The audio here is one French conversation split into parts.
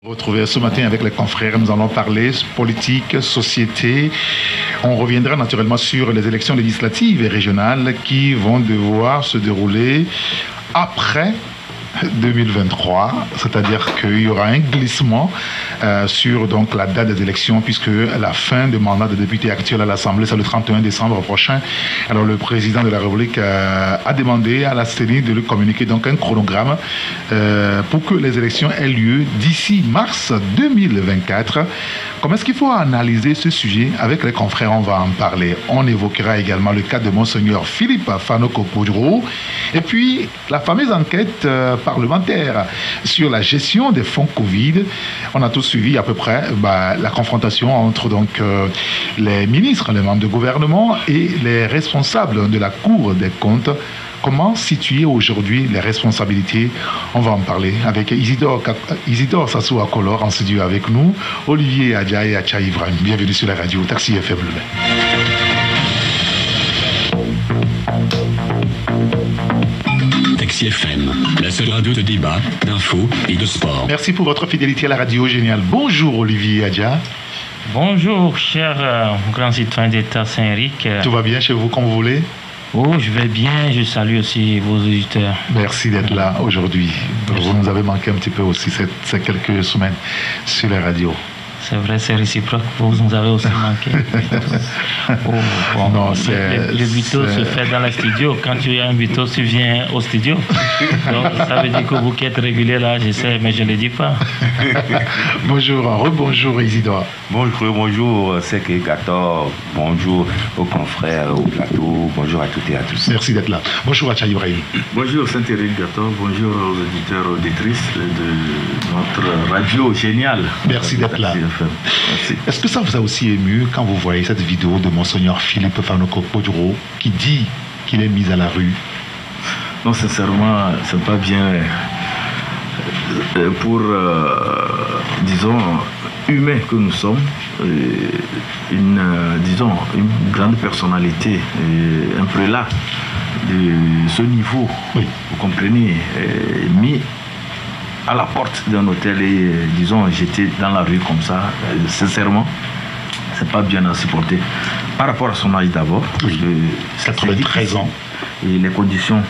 Retrouver ce matin avec les confrères, nous allons parler politique, société. On reviendra naturellement sur les élections législatives et régionales qui vont devoir se dérouler après 2023, c'est-à-dire qu'il y aura un glissement sur donc, la date des élections, puisque la fin du mandat de député actuel à l'Assemblée, c'est le 31 décembre prochain. Alors le président de la République a demandé à la CENI de lui communiquer donc un chronogramme pour que les élections aient lieu d'ici mars 2024. Comment est-ce qu'il faut analyser ce sujet? Avec les confrères, on va en parler. On évoquera également le cas de Monseigneur Philippe Fanoko-Kodjo et puis la fameuse enquête parlementaire sur la gestion des fonds Covid. On a tous suivi à peu près la confrontation entre donc, les ministres, les membres du gouvernement et les responsables de la Cour des comptes. Comment situer aujourd'hui les responsabilités? On va en parler avec Isidore Sassou Akolor en studio avec nous, Olivier Adja et Acha Ibrahim. Bienvenue sur la radio Taxi FM. Taxi FM, la seule radio de débat, d'infos et de sport. Merci pour votre fidélité à la radio géniale. Bonjour Olivier Adja. Bonjour cher grand citoyen d'État Saint-Henrique. Tout va bien chez vous comme vous voulez? Oh, je vais bien, je salue aussi vos auditeurs. Merci d'être là aujourd'hui. Vous nous avez manqué un petit peu aussi ces quelques semaines sur la radio. C'est vrai, c'est réciproque, vous nous avez aussi manqué. Non, le buto se fait dans le studio. Quand tu as un buto, tu viens au studio. Donc ça veut dire que vous qui êtes régulier là, je sais, mais je ne le dis pas. Bonjour, rebonjour Isidore. Bonjour Seke Gator, bonjour aux confrères, au plateau, bonjour à toutes et à tous. Merci d'être là. Bonjour Acha Ibrahim. Bonjour Saint-Éric Gator, bonjour aux auditeurs et auditrices de notre radio géniale. Merci d'être là. Est-ce que ça vous a aussi ému quand vous voyez cette vidéo de Monseigneur Philippe Fanoko-Kodjo qui dit qu'il est mis à la rue? Non, sincèrement, c'est pas bien pour, disons, humains que nous sommes, une grande personnalité, un prélat de ce niveau, oui. Vous comprenez, mis à la porte d'un hôtel et disons j'étais dans la rue comme ça, sincèrement c'est pas bien à supporter par rapport à son âge d'abord, oui. 93 ans et les conditions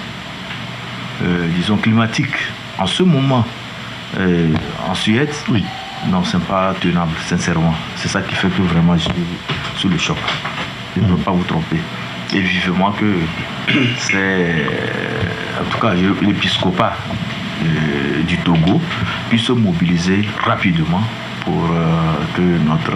disons climatiques en ce moment en Suède, oui. Non, c'est pas tenable sincèrement, c'est ça qui fait que vraiment je suis sous le choc. Je ne peux pas vous tromper et vivement que c'est en tout cas l'épiscopat du Togo puisse se mobiliser rapidement pour que notre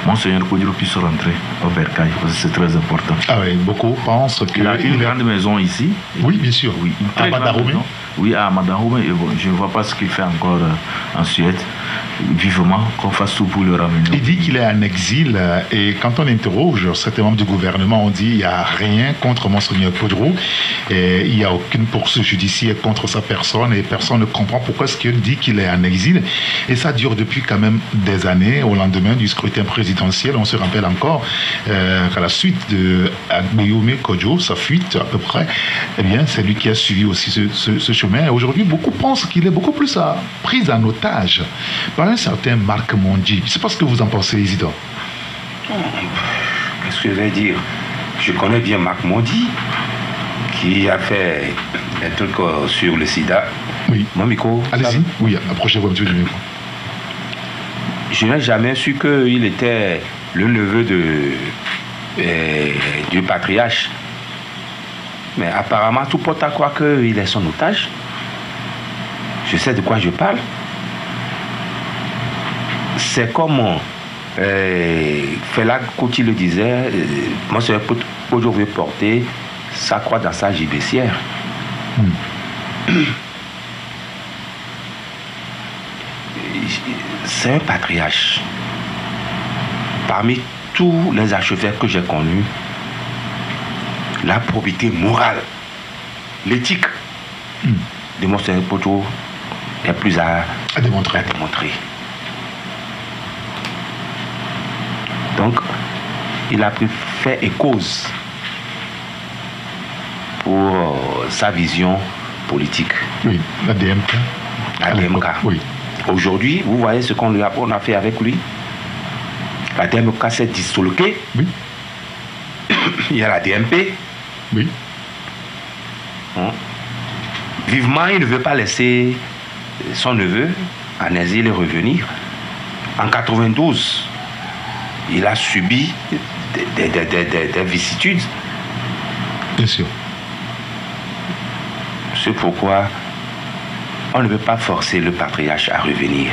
Monseigneur Kodjo puisse rentrer au bercail. C'est très important. Ah oui, beaucoup pensent qu'il a une grande maison ici. Oui, bien sûr. Oui, à Madarumé. Oui, à Madarumé. Et bon, je ne vois pas ce qu'il fait encore en Suède. Vivement qu'on fasse tout pour le ramener. Il dit qu'il est en exil et quand on interroge certains membres du gouvernement, on dit qu'il n'y a rien contre Monseigneur Kodjo et il n'y a aucune poursuite judiciaire contre sa personne et personne ne comprend pourquoi est-ce qu'il dit qu'il est en exil. Et ça dure depuis quand même des années. Au lendemain du scrutin présidentiel, on se rappelle encore qu'à la suite de Agbeyomi Kodjo, sa fuite à peu près, eh bien c'est lui qui a suivi aussi ce chemin. Et aujourd'hui, beaucoup pensent qu'il est beaucoup plus pris en otage par un certain Marc Mondi. Je ne sais pas ce que vous en pensez, Isidore. Qu'est-ce que je vais dire? Je connais bien Marc Mondi, qui a fait un truc sur le sida. Oui. Mon micro. Allez-y. Oui, approchez-vous un petit peu du micro. Je n'ai jamais su qu'il était le neveu du patriarche. Mais apparemment, tout porte à croire qu'il est son otage. Je sais de quoi je parle. C'est comme Fela Kuti le disait, Monseigneur Kodjo veut porter sa croix dans sa gibecière. C'est un patriarche. Parmi tous les archevêques que j'ai connus, la probité morale, l'éthique de Monseigneur Kodjo est plus à démontrer. Donc, il a fait et cause pour sa vision politique. Oui, la DMK. La DMK. Oui. Aujourd'hui, vous voyez ce qu'on a fait avec lui. La DMK s'est disloquée. Oui. Il y a la DMP. Oui. Vivement, il ne veut pas laisser son neveu en exil et revenir. En 92, il a subi des vicissitudes. Bien sûr. C'est pourquoi on ne peut pas forcer le patriarche à revenir.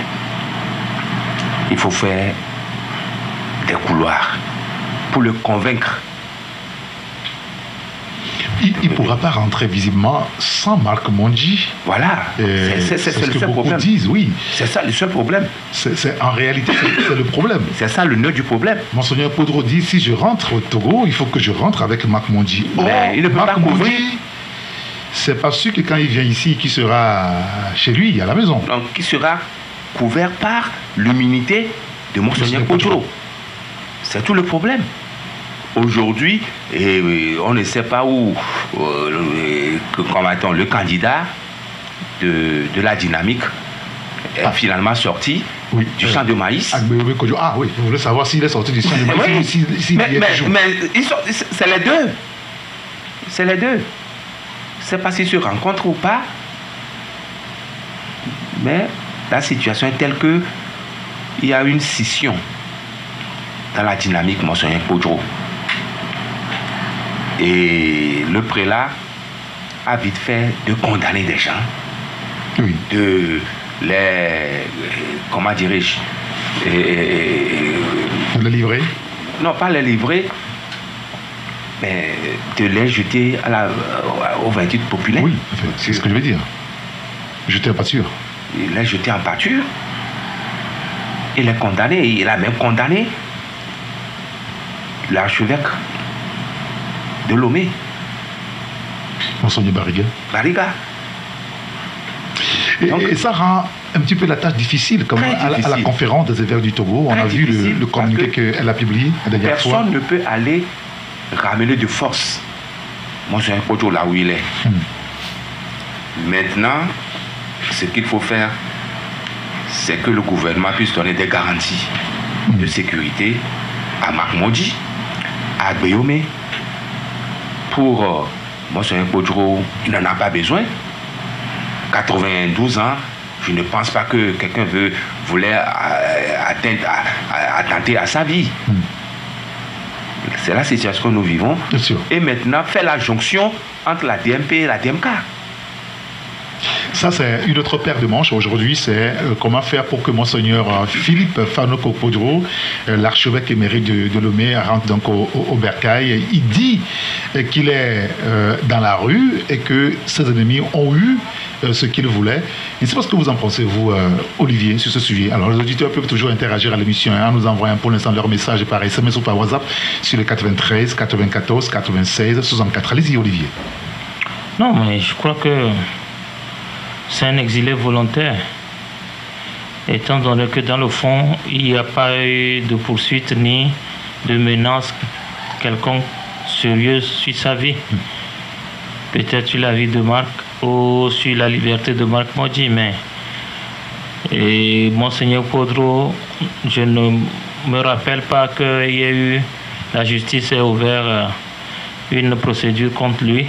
Il faut faire des couloirs pour le convaincre. Il ne pourra pas rentrer visiblement sans Marc Mondji. Voilà, c'est ce le que seul beaucoup problème. disent, oui. C'est ça le seul problème. En réalité, c'est le problème. C'est ça le nœud du problème. Monseigneur Podro dit, si je rentre au Togo, il faut que je rentre avec Marc Mondji. Mais il ne peut pas couvrir. C'est pas sûr que quand il vient ici, qu'il sera chez lui, à la maison. Donc, qui sera couvert par l'immunité de Monseigneur Podro. C'est tout le problème. Aujourd'hui, on ne sait pas où le candidat de la dynamique est finalement sorti du champ de maïs. Ah oui, vous voulez savoir s'il est sorti du champ de maïs ou s'il y est toujours. Mais c'est les deux. C'est les deux. C'est pas s'ils se rencontrent ou pas. Mais la situation est telle que il y a une scission dans la dynamique Monseigneur Podro. Et le prélat a vite fait de condamner des gens, de les, comment dirais-je, les livrer? Non, pas les livrer, mais de les jeter au verdict populaire. Oui, c'est ce que je veux dire. Jeter en pâture. Il les jeter en pâture. Il les condamné. Il a même condamné l'archevêque de Lomé. Monseigneur Barriga. Barriga. Et ça rend un petit peu la tâche difficile, comme à la conférence des évêques du Togo. On a vu le communiqué qu'elle a publié la dernière fois. Personne ne peut aller ramener de force Monseigneur Podro là où il est. Maintenant, ce qu'il faut faire, c'est que le gouvernement puisse donner des garanties de sécurité à Marc Mondji, à Guillaume. Pour Monseigneur Podro, il n'en a pas besoin. 92 ans, je ne pense pas que quelqu'un voulait attenter à sa vie. C'est la situation que nous vivons. Bien sûr. Et maintenant, faire la jonction entre la DMP et la DMK. Ça, c'est une autre paire de manches. Aujourd'hui, c'est comment faire pour que Monseigneur Philippe Fanoko Podro, l'archevêque émérite de Lomé, rentre donc au bercail. Il dit qu'il est dans la rue et que ses ennemis ont eu ce qu'ils voulaient. Je ne sais pas ce que vous en pensez, vous, Olivier, sur ce sujet. Alors, les auditeurs peuvent toujours interagir à l'émission en nous envoyant pour l'instant leur message par SMS ou par WhatsApp sur les 93, 94, 96, 64. Allez-y, Olivier. Non, mais je crois que c'est un exilé volontaire, étant donné que dans le fond, il n'y a pas eu de poursuite ni de menace quelconque sérieuse sur sa vie. Peut-être sur la vie de Marc ou sur la liberté de Marc Mondji, mais Monseigneur Podro, je ne me rappelle pas qu'il y ait eu, la justice ait ouvert une procédure contre lui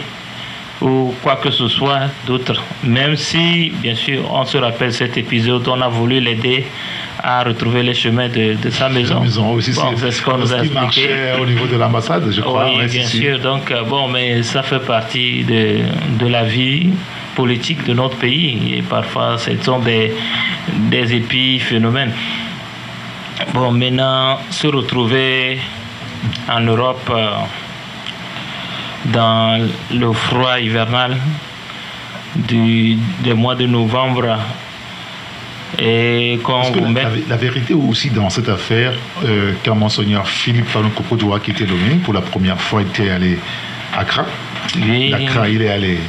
ou quoi que ce soit d'autre, même si, bien sûr, on se rappelle cet épisode, on a voulu l'aider à retrouver les chemins de sa maison. La maison aussi, bon, c'est ce qu'on nous a expliqué. Marchait au niveau de l'ambassade, je crois. Oui, bien sûr. Donc, bon, mais ça fait partie de la vie politique de notre pays. Et parfois, ce sont des épiphénomènes. Bon, maintenant, se retrouver en Europe dans le froid hivernal des mois de novembre et quand vous la vérité aussi dans cette affaire, quand Monseigneur Philippe Fanoko Podro a quitté Lomé pour la première fois, il était allé à Accra. D'Accra, il est allé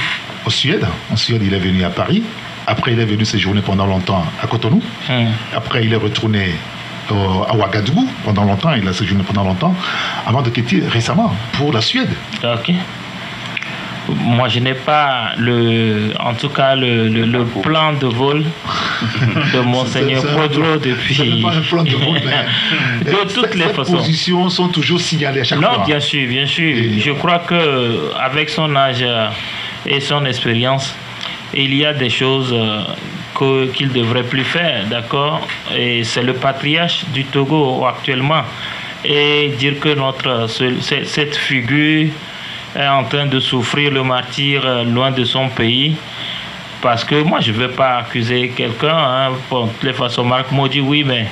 en Suède. En Suède, il est venu à Paris. Après, il est venu séjourner pendant longtemps à Cotonou. Après, il est retourné à Ouagadougou pendant longtemps, il a séjourné pendant longtemps, avant de quitter récemment pour la Suède. Ok. Moi, je n'ai pas le plan de vol de Monseigneur Podro depuis... Ce n'est pas un plan de route, mais de toutes les façons. Ces positions sont toujours signalées à chaque fois. Non, bien sûr, bien sûr. Et je crois qu'avec son âge et son expérience, il y a des choses qu'il ne devrait plus faire, d'accord? Et c'est le patriarche du Togo actuellement. Et dire que cette figure est en train de souffrir le martyre loin de son pays. Parce que moi, je ne vais pas accuser quelqu'un. Hein. Bon, de toutes les façons, Marc Maudit, oui, mais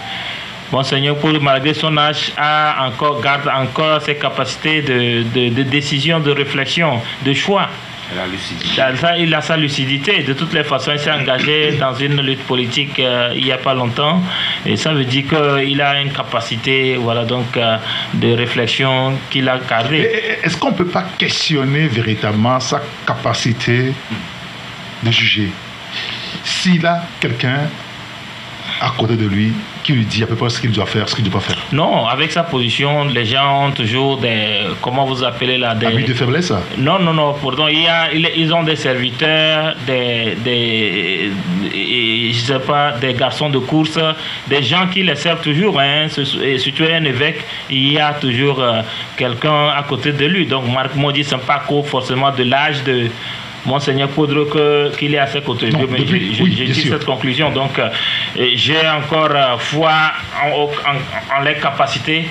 Monseigneur Podro, malgré son âge, garde encore ses capacités de décision, de réflexion, de choix. Il a sa lucidité. De toutes les façons, il s'est engagé dans une lutte politique il n'y a pas longtemps. Et ça veut dire qu'il a une capacité de réflexion qu'il a gardée. Est-ce qu'on ne peut pas questionner véritablement sa capacité de juger? S'il a quelqu'un à côté de lui qui lui dit à peu près ce qu'il doit faire, ce qu'il ne doit pas faire. Non, avec sa position, les gens ont toujours des... Comment vous appelez là, abus de faiblesse? Non, pardon. Ils ont des serviteurs, je sais pas, des garçons de course, des gens qui les servent toujours. Hein, et surtout un évêque, il y a toujours quelqu'un à côté de lui. Donc Marc Maudit, ce n'est pas forcément de l'âge de Monseigneur Podro qu'il est à ses côtés. J'ai dit cette conclusion. Donc, j'ai encore foi en les capacités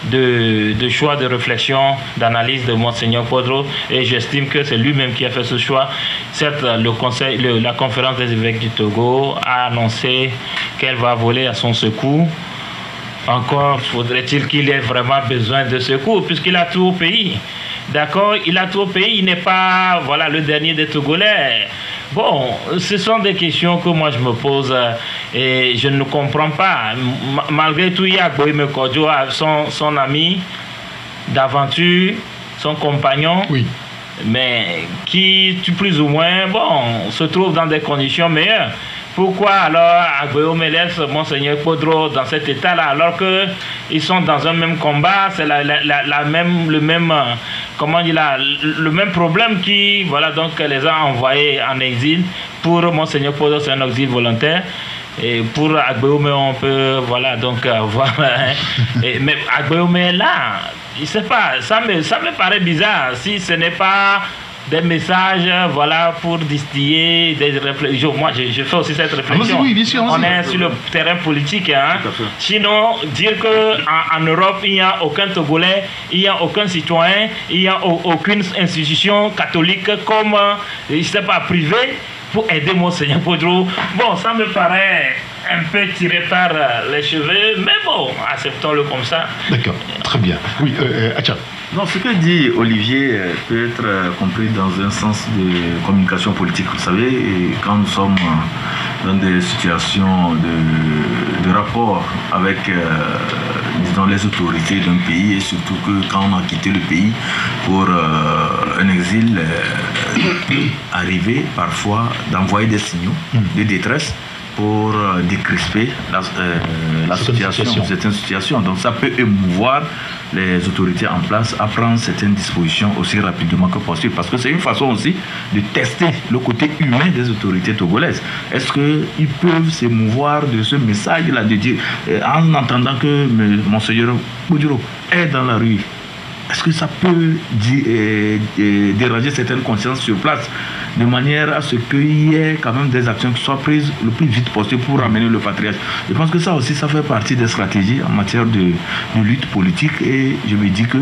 de choix, de réflexion, d'analyse de Monseigneur Podro. Et j'estime que c'est lui-même qui a fait ce choix. Certes, la conférence des évêques du Togo a annoncé qu'elle va voler à son secours. Encore faudrait-il qu'il ait vraiment besoin de secours, puisqu'il a tout au pays. D'accord, il a tout au pays, il n'est pas le dernier des Togolais. Bon, ce sont des questions que moi je me pose et je ne comprends pas. Malgré tout, il y a Boïme Kodjo, son ami d'aventure, son compagnon, mais qui, plus ou moins, se trouve dans des conditions meilleures. Pourquoi alors Agbeome laisse Monseigneur Podro dans cet état-là alors qu'ils sont dans un même combat, c'est le même problème qui les a envoyés en exil. Pour Monseigneur Podro, c'est un exil volontaire. Et pour Agbeome, on peut voir. Mais Agbeome est là. Je ne sais pas, ça me paraît bizarre si ce n'est pas des messages pour distiller des réflexions. Moi, je fais aussi cette réflexion. On est sur le terrain politique. Hein. Sinon, dire qu'en Europe, il n'y a aucun Togolais, il n'y a aucun citoyen, il n'y a aucune institution catholique comme, je ne sais pas, privée pour aider Monseigneur Podro. Bon, ça me paraît un peu tiré par les cheveux, mais bon, acceptons-le comme ça. D'accord, très bien. Oui, Acha. Non, ce que dit Olivier peut être compris dans un sens de communication politique. Vous savez, quand nous sommes dans des situations de rapport avec les autorités d'un pays, et surtout que quand on a quitté le pays pour un exil, arriver parfois d'envoyer des signaux de détresse pour décrisper certaines situations. Donc ça peut émouvoir les autorités en place à prendre certaines dispositions aussi rapidement que possible. Parce que c'est une façon aussi de tester le côté humain des autorités togolaises. Est-ce qu'ils peuvent s'émouvoir de ce message-là, de dire, en entendant que Monseigneur Podro est dans la rue, est-ce que ça peut déranger certaines consciences sur place, de manière à ce qu'il y ait quand même des actions qui soient prises le plus vite possible pour ramener le patriarche? Je pense que ça aussi, ça fait partie des stratégies en matière de lutte politique, et je me dis que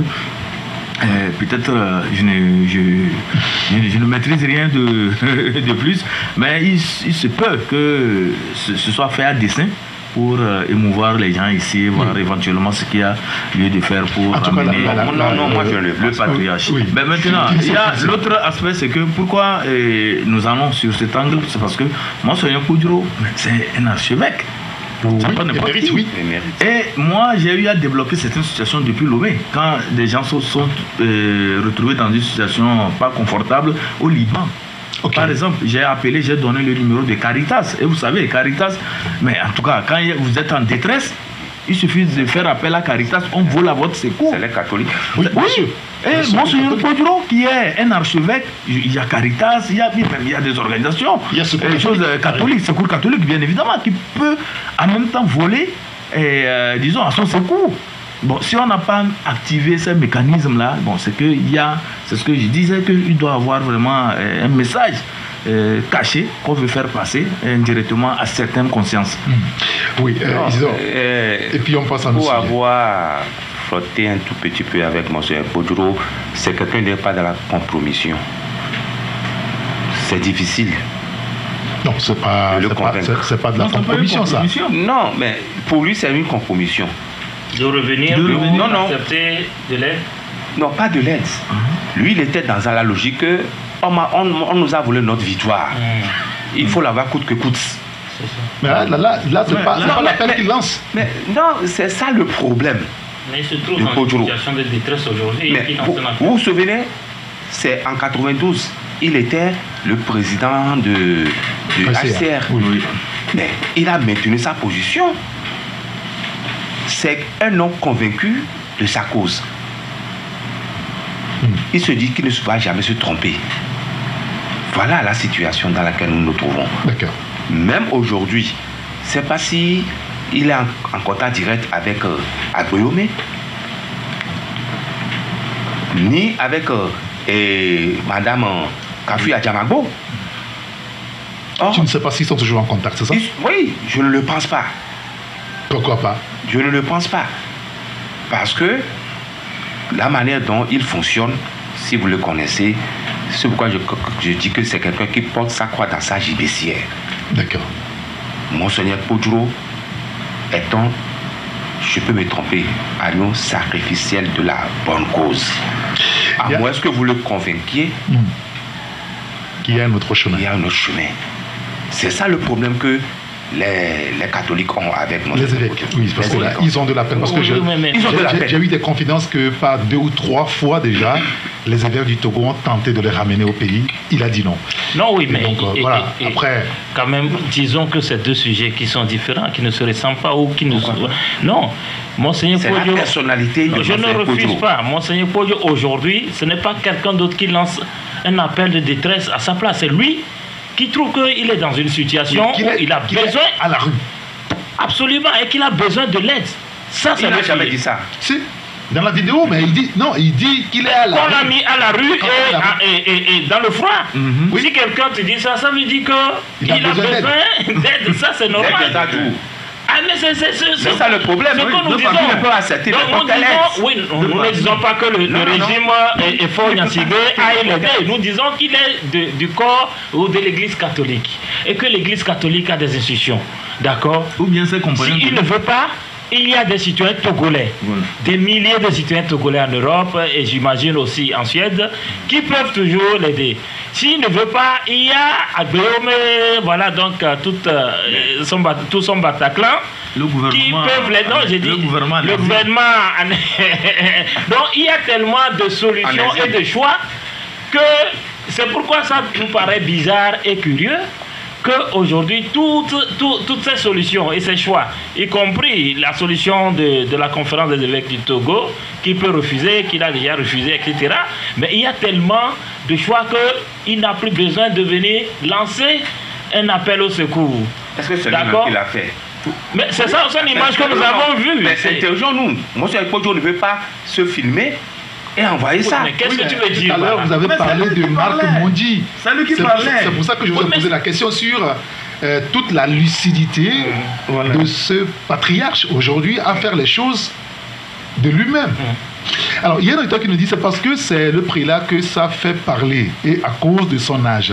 peut-être je ne maîtrise rien de plus, mais il se peut que ce soit fait à dessein pour émouvoir les gens ici, voir éventuellement ce qu'il y a lieu de faire pour amener le patriarche. Mais maintenant, il y a l'autre aspect, c'est que pourquoi nous allons sur cet angle, c'est parce que Monseigneur Podro, c'est un archevêque. Et moi, j'ai eu à débloquer certaines situations depuis Lomé, quand des gens sont retrouvés dans une situation pas confortable au Liban. Par exemple, j'ai donné le numéro de Caritas. Et vous savez, Caritas, mais en tout cas, quand vous êtes en détresse, Il suffit de faire appel à Caritas, on vole à votre secours. C'est les catholiques. Oui, et Monseigneur Poduro, qui est un archevêque, il y a Caritas, il y a des organisations, il y a des choses catholiques, secours catholique, bien évidemment, qui peut en même temps voler, disons, à son secours. Bon, si on n'a pas activé ces mécanismes-là, bon, c'est ce que je disais, qu'il doit avoir vraiment un message caché qu'on veut faire passer indirectement à certaines consciences. Oui, et puis on passe à nous. Pour avoir flotté un tout petit peu avec Monseigneur Poduro, c'est quelqu'un qui n'est pas dans la compromission. C'est difficile. Non, c'est pas de la compromission, ça. Non, mais pour lui, c'est une compromission. De revenir, non, accepter de l'aide? Non, pas de l'aide. Lui, il était dans la logique que on nous a volé notre victoire. Il faut l'avoir coûte que coûte. Mais là c'est pas l'appel qu'il lance. Mais non, c'est ça le problème. Mais il se trouve dans une situation de détresse aujourd'hui. Vous vous souvenez, c'est en 92, il était le président de HCR. Oui. Mais il a maintenu sa position. C'est un homme convaincu de sa cause. Il se dit qu'il ne va jamais se tromper. Voilà la situation dans laquelle nous nous trouvons. D'accord. Même aujourd'hui, je ne sais pas si il est en contact direct avec Agboyome, ni avec Madame Kafi Adjamagbo. Tu ne sais pas s'ils sont toujours en contact, c'est ça? Oui, je ne le pense pas. Pourquoi pas? Je ne le pense pas. Parce que la manière dont il fonctionne, si vous le connaissez, c'est pourquoi je dis que c'est quelqu'un qui porte sa croix dans sa gibecière. D'accord. Monseigneur Poduro étant, je peux me tromper, agneau sacrificiel de la bonne cause. À moins que vous le convainquiez qu'il y a un autre chemin. Il y a un autre chemin. C'est ça le problème que les catholiques ont avec nous. Les évêques, oui, parce que là, ils ont de la peine. Parce que j'ai eu des confidences que par 2 ou 3 fois déjà, les évêques du Togo ont tenté de les ramener au pays. Il a dit non. Non, oui, mais donc, voilà. Après, quand même, disons que c'est 2 sujets qui sont différents, qui ne se ressemblent pas ou qui ne sont... Non, Monseigneur Podio... la personnalité de je ne refuse pas. Monseigneur Podio, aujourd'hui, ce n'est pas quelqu'un d'autre qui lance un appel de détresse à sa place. C'est lui qui trouve qu'il est dans une situation où il a besoin à la rue. Absolument, et qu'il a besoin de l'aide. Ça, il n'a jamais dit ça. Si, dans la vidéo, mais il dit qu'il est à la rue. On l'a mis à la rue et dans le froid. Oui. Si quelqu'un te dit ça, ça veut dire qu'il a besoin d'aide. Ça, c'est normal. Ah, mais c'est ça le problème. C'est que nous disons. Nous ne disons pas que le régime est fort Nyansigué aille l'aider. Nous disons qu'il est du corps ou de l'église catholique. Et que l'église catholique a des institutions. D'accord? Ou bien c'est compagnons. S'il ne veut pas, il y a des citoyens togolais, des milliers de citoyens togolais en Europe et j'imagine aussi en Suède, qui peuvent toujours l'aider. S'il ne veut pas, il y a Agbeome, voilà donc tout son Bataclan, qui peuvent l'aider. Non, j'ai dit le gouvernement. Donc il y a tellement de solutions et de choix que c'est pourquoi ça nous paraît bizarre et curieux qu'aujourd'hui, toutes ces solutions et ces choix, y compris la solution de la conférence des évêques du Togo, qui peut refuser, qu'il a déjà refusé, etc. Mais il y a tellement de choix qu'il n'a plus besoin de venir lancer un appel au secours. Est-ce que c'est lui qui l'a fait? Mais c'est ça son image que nous avons vue. Mais interrogeons-nous. Monsieur Podjo ne veut pas se filmer et envoyer ça. Mais qu'est-ce que tu veux dire? Tout à l'heure, vous avez parlé de Marc Mondi. C'est lui qui parlait. C'est pour ça que je vous ai posé la question sur toute la lucidité de ce patriarche aujourd'hui à faire les choses de lui-même. Alors, il y a un auditeur qui nous dit c'est parce que c'est le prélat que ça fait parler et à cause de son âge.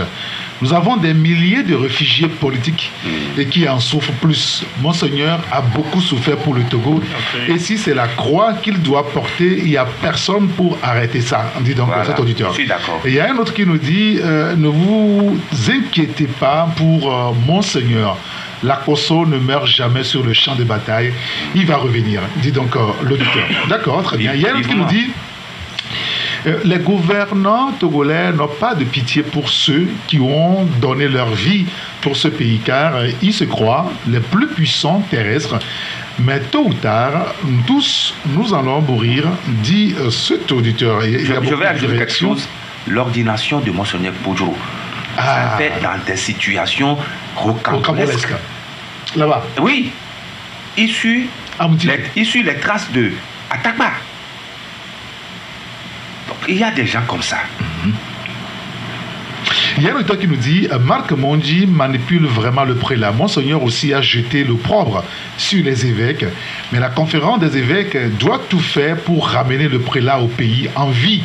Nous avons des milliers de réfugiés politiques et qui en souffrent plus. Monseigneur a beaucoup souffert pour le Togo. Et si c'est la croix qu'il doit porter, il n'y a personne pour arrêter ça. On dit donc cet auditeur. Je suis d'accord. Et il y a un autre qui nous dit ne vous inquiétez pas pour Monseigneur. L'Akoso ne meurt jamais sur le champ de bataille. Il va revenir, dit donc l'auditeur. D'accord, très bien. Il y a un autre qui nous dit les gouvernants togolais n'ont pas de pitié pour ceux qui ont donné leur vie pour ce pays, car ils se croient les plus puissants terrestres. Mais tôt ou tard, tous, nous allons mourir, dit cet auditeur. Je vais ajouter quelque chose. L'ordination de Monseigneur Poudreau. Ça fait dans des situations rocambolesques. Là-bas. Oui. Issu les traces de Atakba. Donc, il y a des gens comme ça. Il y a un auteur qui nous dit Marc Mondi manipule vraiment le prélat. Monseigneur aussi a jeté l'opprobre sur les évêques, mais la conférence des évêques doit tout faire pour ramener le prélat au pays en vie,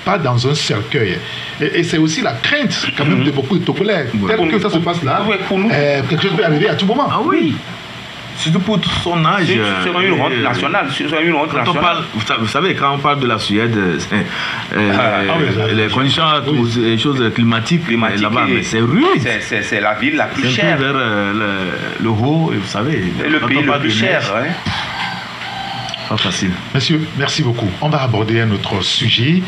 pas dans un cercueil. Et c'est aussi la crainte quand même de beaucoup de Togolais. Tel que ça se passe là, quelque chose peut arriver à tout moment. Ah oui. Surtout pour son âge. Sur une honte nationale. Vous savez, quand on parle de la Suède, les conditions, les choses climatiques là-bas, c'est rude. C'est la ville la plus chère. Vers le haut, vous savez. Le pays le plus cher. Pas facile. Messieurs, merci beaucoup. On va aborder un autre sujet.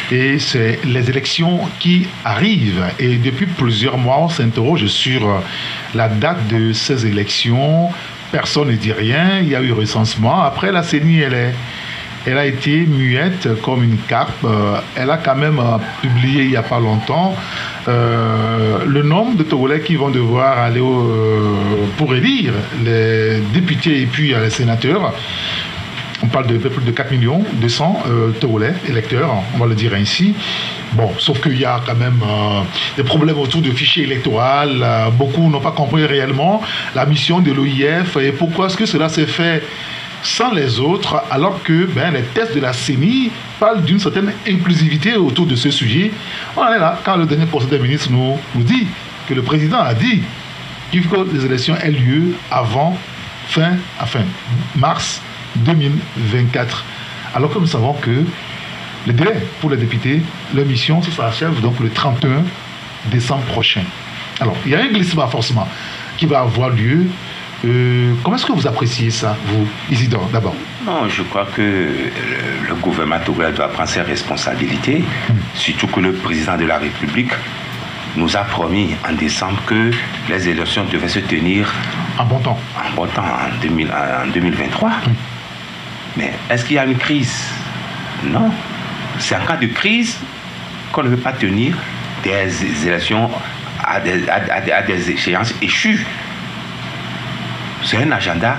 Et c'est les élections qui arrivent. Et depuis plusieurs mois, on s'interroge sur la date de ces élections. Personne ne dit rien. Il y a eu recensement. Après, la CENI, elle a été muette comme une carpe. Elle a quand même publié il n'y a pas longtemps le nombre de Togolais qui vont devoir aller pour élire les députés et puis les sénateurs. On parle de plus de 4 200 000 Togolais, électeurs, on va le dire ainsi. Bon, sauf qu'il y a quand même des problèmes autour du fichier électoral. Beaucoup n'ont pas compris réellement la mission de l'OIF et pourquoi est-ce que cela s'est fait sans les autres, alors que les tests de la CENI parlent d'une certaine inclusivité autour de ce sujet. On en est là, quand le dernier conseil des ministres nous dit que le président a dit qu'il faut que les élections aient lieu avant mars 2024. Alors que nous savons que le délai pour les députés, leur mission, ça s'achève donc le 31 décembre prochain. Alors, il y a un glissement forcément qui va avoir lieu. Comment est-ce que vous appréciez ça, vous, Isidore, d'abord? Non, je crois que le gouvernement togolais doit prendre ses responsabilités, surtout que le président de la République nous a promis en décembre que les élections devaient se tenir en bon temps. En 2023. Mais est-ce qu'il y a une crise? Non. C'est en cas de crise qu'on ne veut pas tenir des élections à des échéances échues. C'est un agenda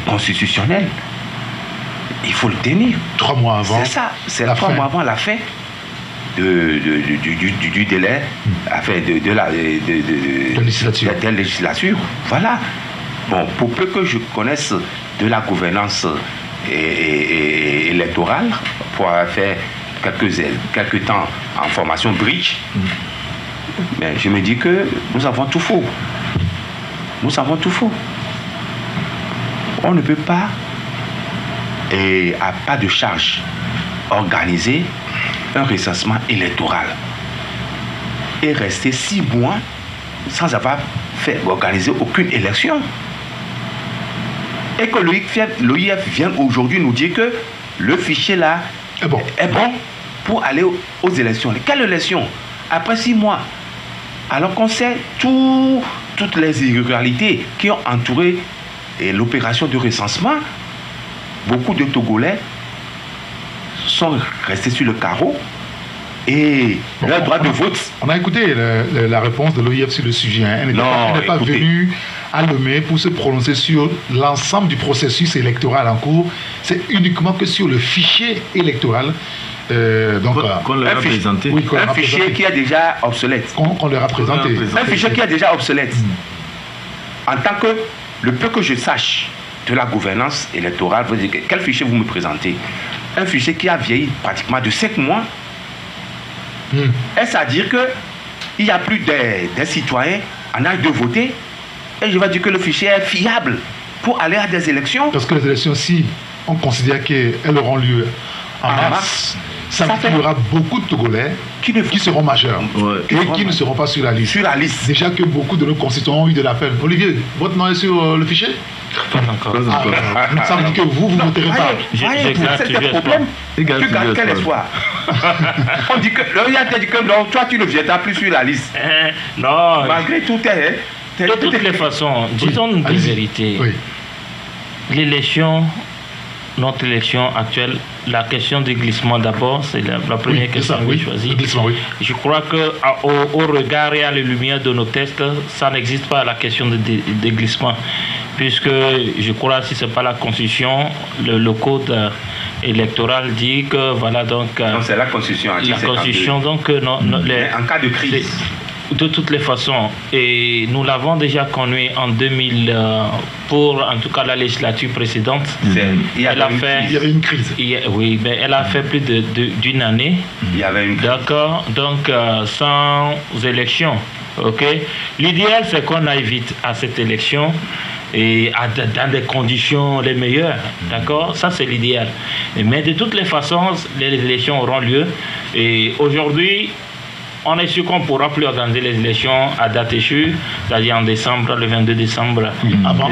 constitutionnel. Il faut le tenir. 3 mois avant. C'est ça. C'est 3 mois avant la fin du délai de la législature. Voilà. Bon, pour peu que je connaisse de la gouvernance électorale, pour avoir fait quelques temps en formation bridge, mais je me dis que nous avons tout faux. Nous avons tout faux. On ne peut pas, à pas de charge, organiser un recensement électoral et rester 6 mois sans avoir organisé aucune élection. Et que l'OIF vient aujourd'hui nous dire que le fichier là est bon pour aller aux élections. Quelle élection? Après 6 mois. Alors qu'on sait toutes les irrégularités qui ont entouré l'opération de recensement, beaucoup de Togolais sont restés sur le carreau et leur droit de vote. On a écouté la réponse de l'OIF sur le sujet. Elle n'est pas venue à Lomé pour se prononcer sur l'ensemble du processus électoral en cours. C'est uniquement que sur le fichier électoral. Qu'on leur a présenté. Oui, un fichier qui est déjà obsolète. Qu'on leur a présenté. Un fichier qui est déjà obsolète. En tant que, le peu que je sache de la gouvernance électorale, vous dites, quel fichier vous me présentez? Un fichier qui a vieilli pratiquement de 5 mois. Est-ce à dire qu'il n'y a plus des citoyens en âge de voter? Et je vais dire que le fichier est fiable pour aller à des élections? Parce que les élections, si on considère qu'elles auront lieu en mars, ça fait qu'il y aura beaucoup de Togolais qui seront majeurs et qui ne seront pas sur la liste. Déjà que beaucoup de nos concitoyens ont eu de la peine. Olivier, votre nom est sur le fichier? Pas encore. Ça veut dire que vous ne voterez pas. C'est le problème. Tu gardes quel espoir? On dit que le dit que non, toi tu ne viendras plus sur la liste. Non. Malgré tout, de toutes les façons, disons une vérité. Oui. l'élection, notre élection actuelle, la question du glissement d'abord, c'est la première question que j'ai choisie. Je crois qu'au regard et à la lumière de nos tests, ça n'existe pas la question de glissement. Puisque je crois, si ce n'est pas la Constitution, le code électoral dit que voilà donc... Non, c'est la Constitution. La Constitution, donc... Mais en cas de crise... De toutes les façons, et nous l'avons déjà connu en 2000 pour en tout cas la législature précédente. Il y avait une crise. Oui, mais elle a fait plus d'une année. Il y avait une crise. D'accord, donc sans élection. Ok. L'idéal c'est qu'on aille vite à cette élection et dans des conditions les meilleures. D'accord, ça c'est l'idéal. Mais de toutes les façons, les élections auront lieu. Et aujourd'hui, on est sûr qu'on ne pourra plus organiser les élections à date échue, c'est-à-dire en décembre, le 22 décembre. Avant,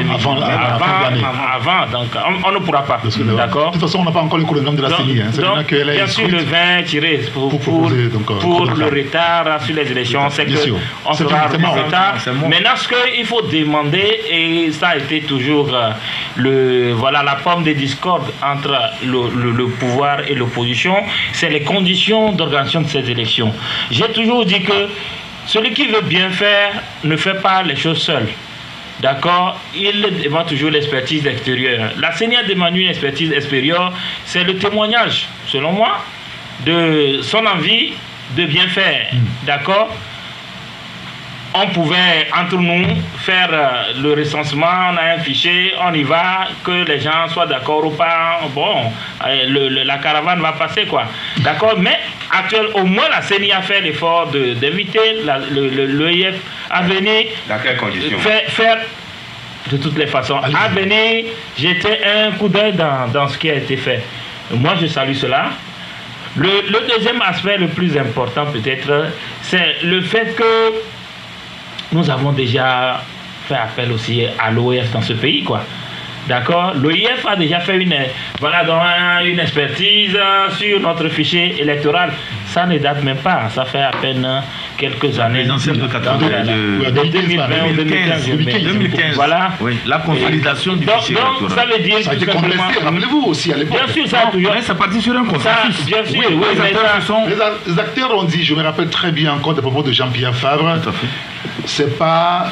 donc on ne pourra pas. D'accord. De toute façon, on n'a pas encore le chronogramme de la CENI. Donc, bien sûr, le 20 tiré pour le retard sur les élections, c'est qu'on sera en retard. Maintenant, ce qu'il faut demander, et ça a été toujours la forme de discorde entre le pouvoir et l'opposition, c'est les conditions d'organisation de ces élections. J'ai toujours dit que celui qui veut bien faire ne fait pas les choses seul. D'accord? Il demande toujours l'expertise extérieure. La CENI a demandé une expertise extérieure, c'est le témoignage, selon moi, de son envie de bien faire. D'accord? On pouvait, entre nous, faire le recensement, on a un fichier, on y va, que les gens soient d'accord ou pas. Bon, la caravane va passer, quoi. D'accord? Mais actuellement, au moins, la CENI a fait l'effort d'inviter l'EIF à venir. Dans quelles conditions? Faire de toutes les façons. À venir, jeter un coup d'œil dans ce qui a été fait. Moi, je salue cela. Le deuxième aspect, le plus important peut-être, c'est le fait que nous avons déjà fait appel aussi à l'OIF dans ce pays, quoi. D'accord? L'OIF a déjà fait une expertise sur notre fichier électoral. Ça ne date même pas, ça fait à peine quelques années. De 2020 ou 2015. Voilà. Oui, la consolidation du fichier électoral. Donc, ça veut dire ça a été contesté, rappelez-vous aussi à l'époque. Bien sûr, ça a toujours... Mais ça partit sur un consensus. Bien sûr, les acteurs ont dit, je me rappelle très bien encore des propos de Jean-Pierre Favre, c'est pas...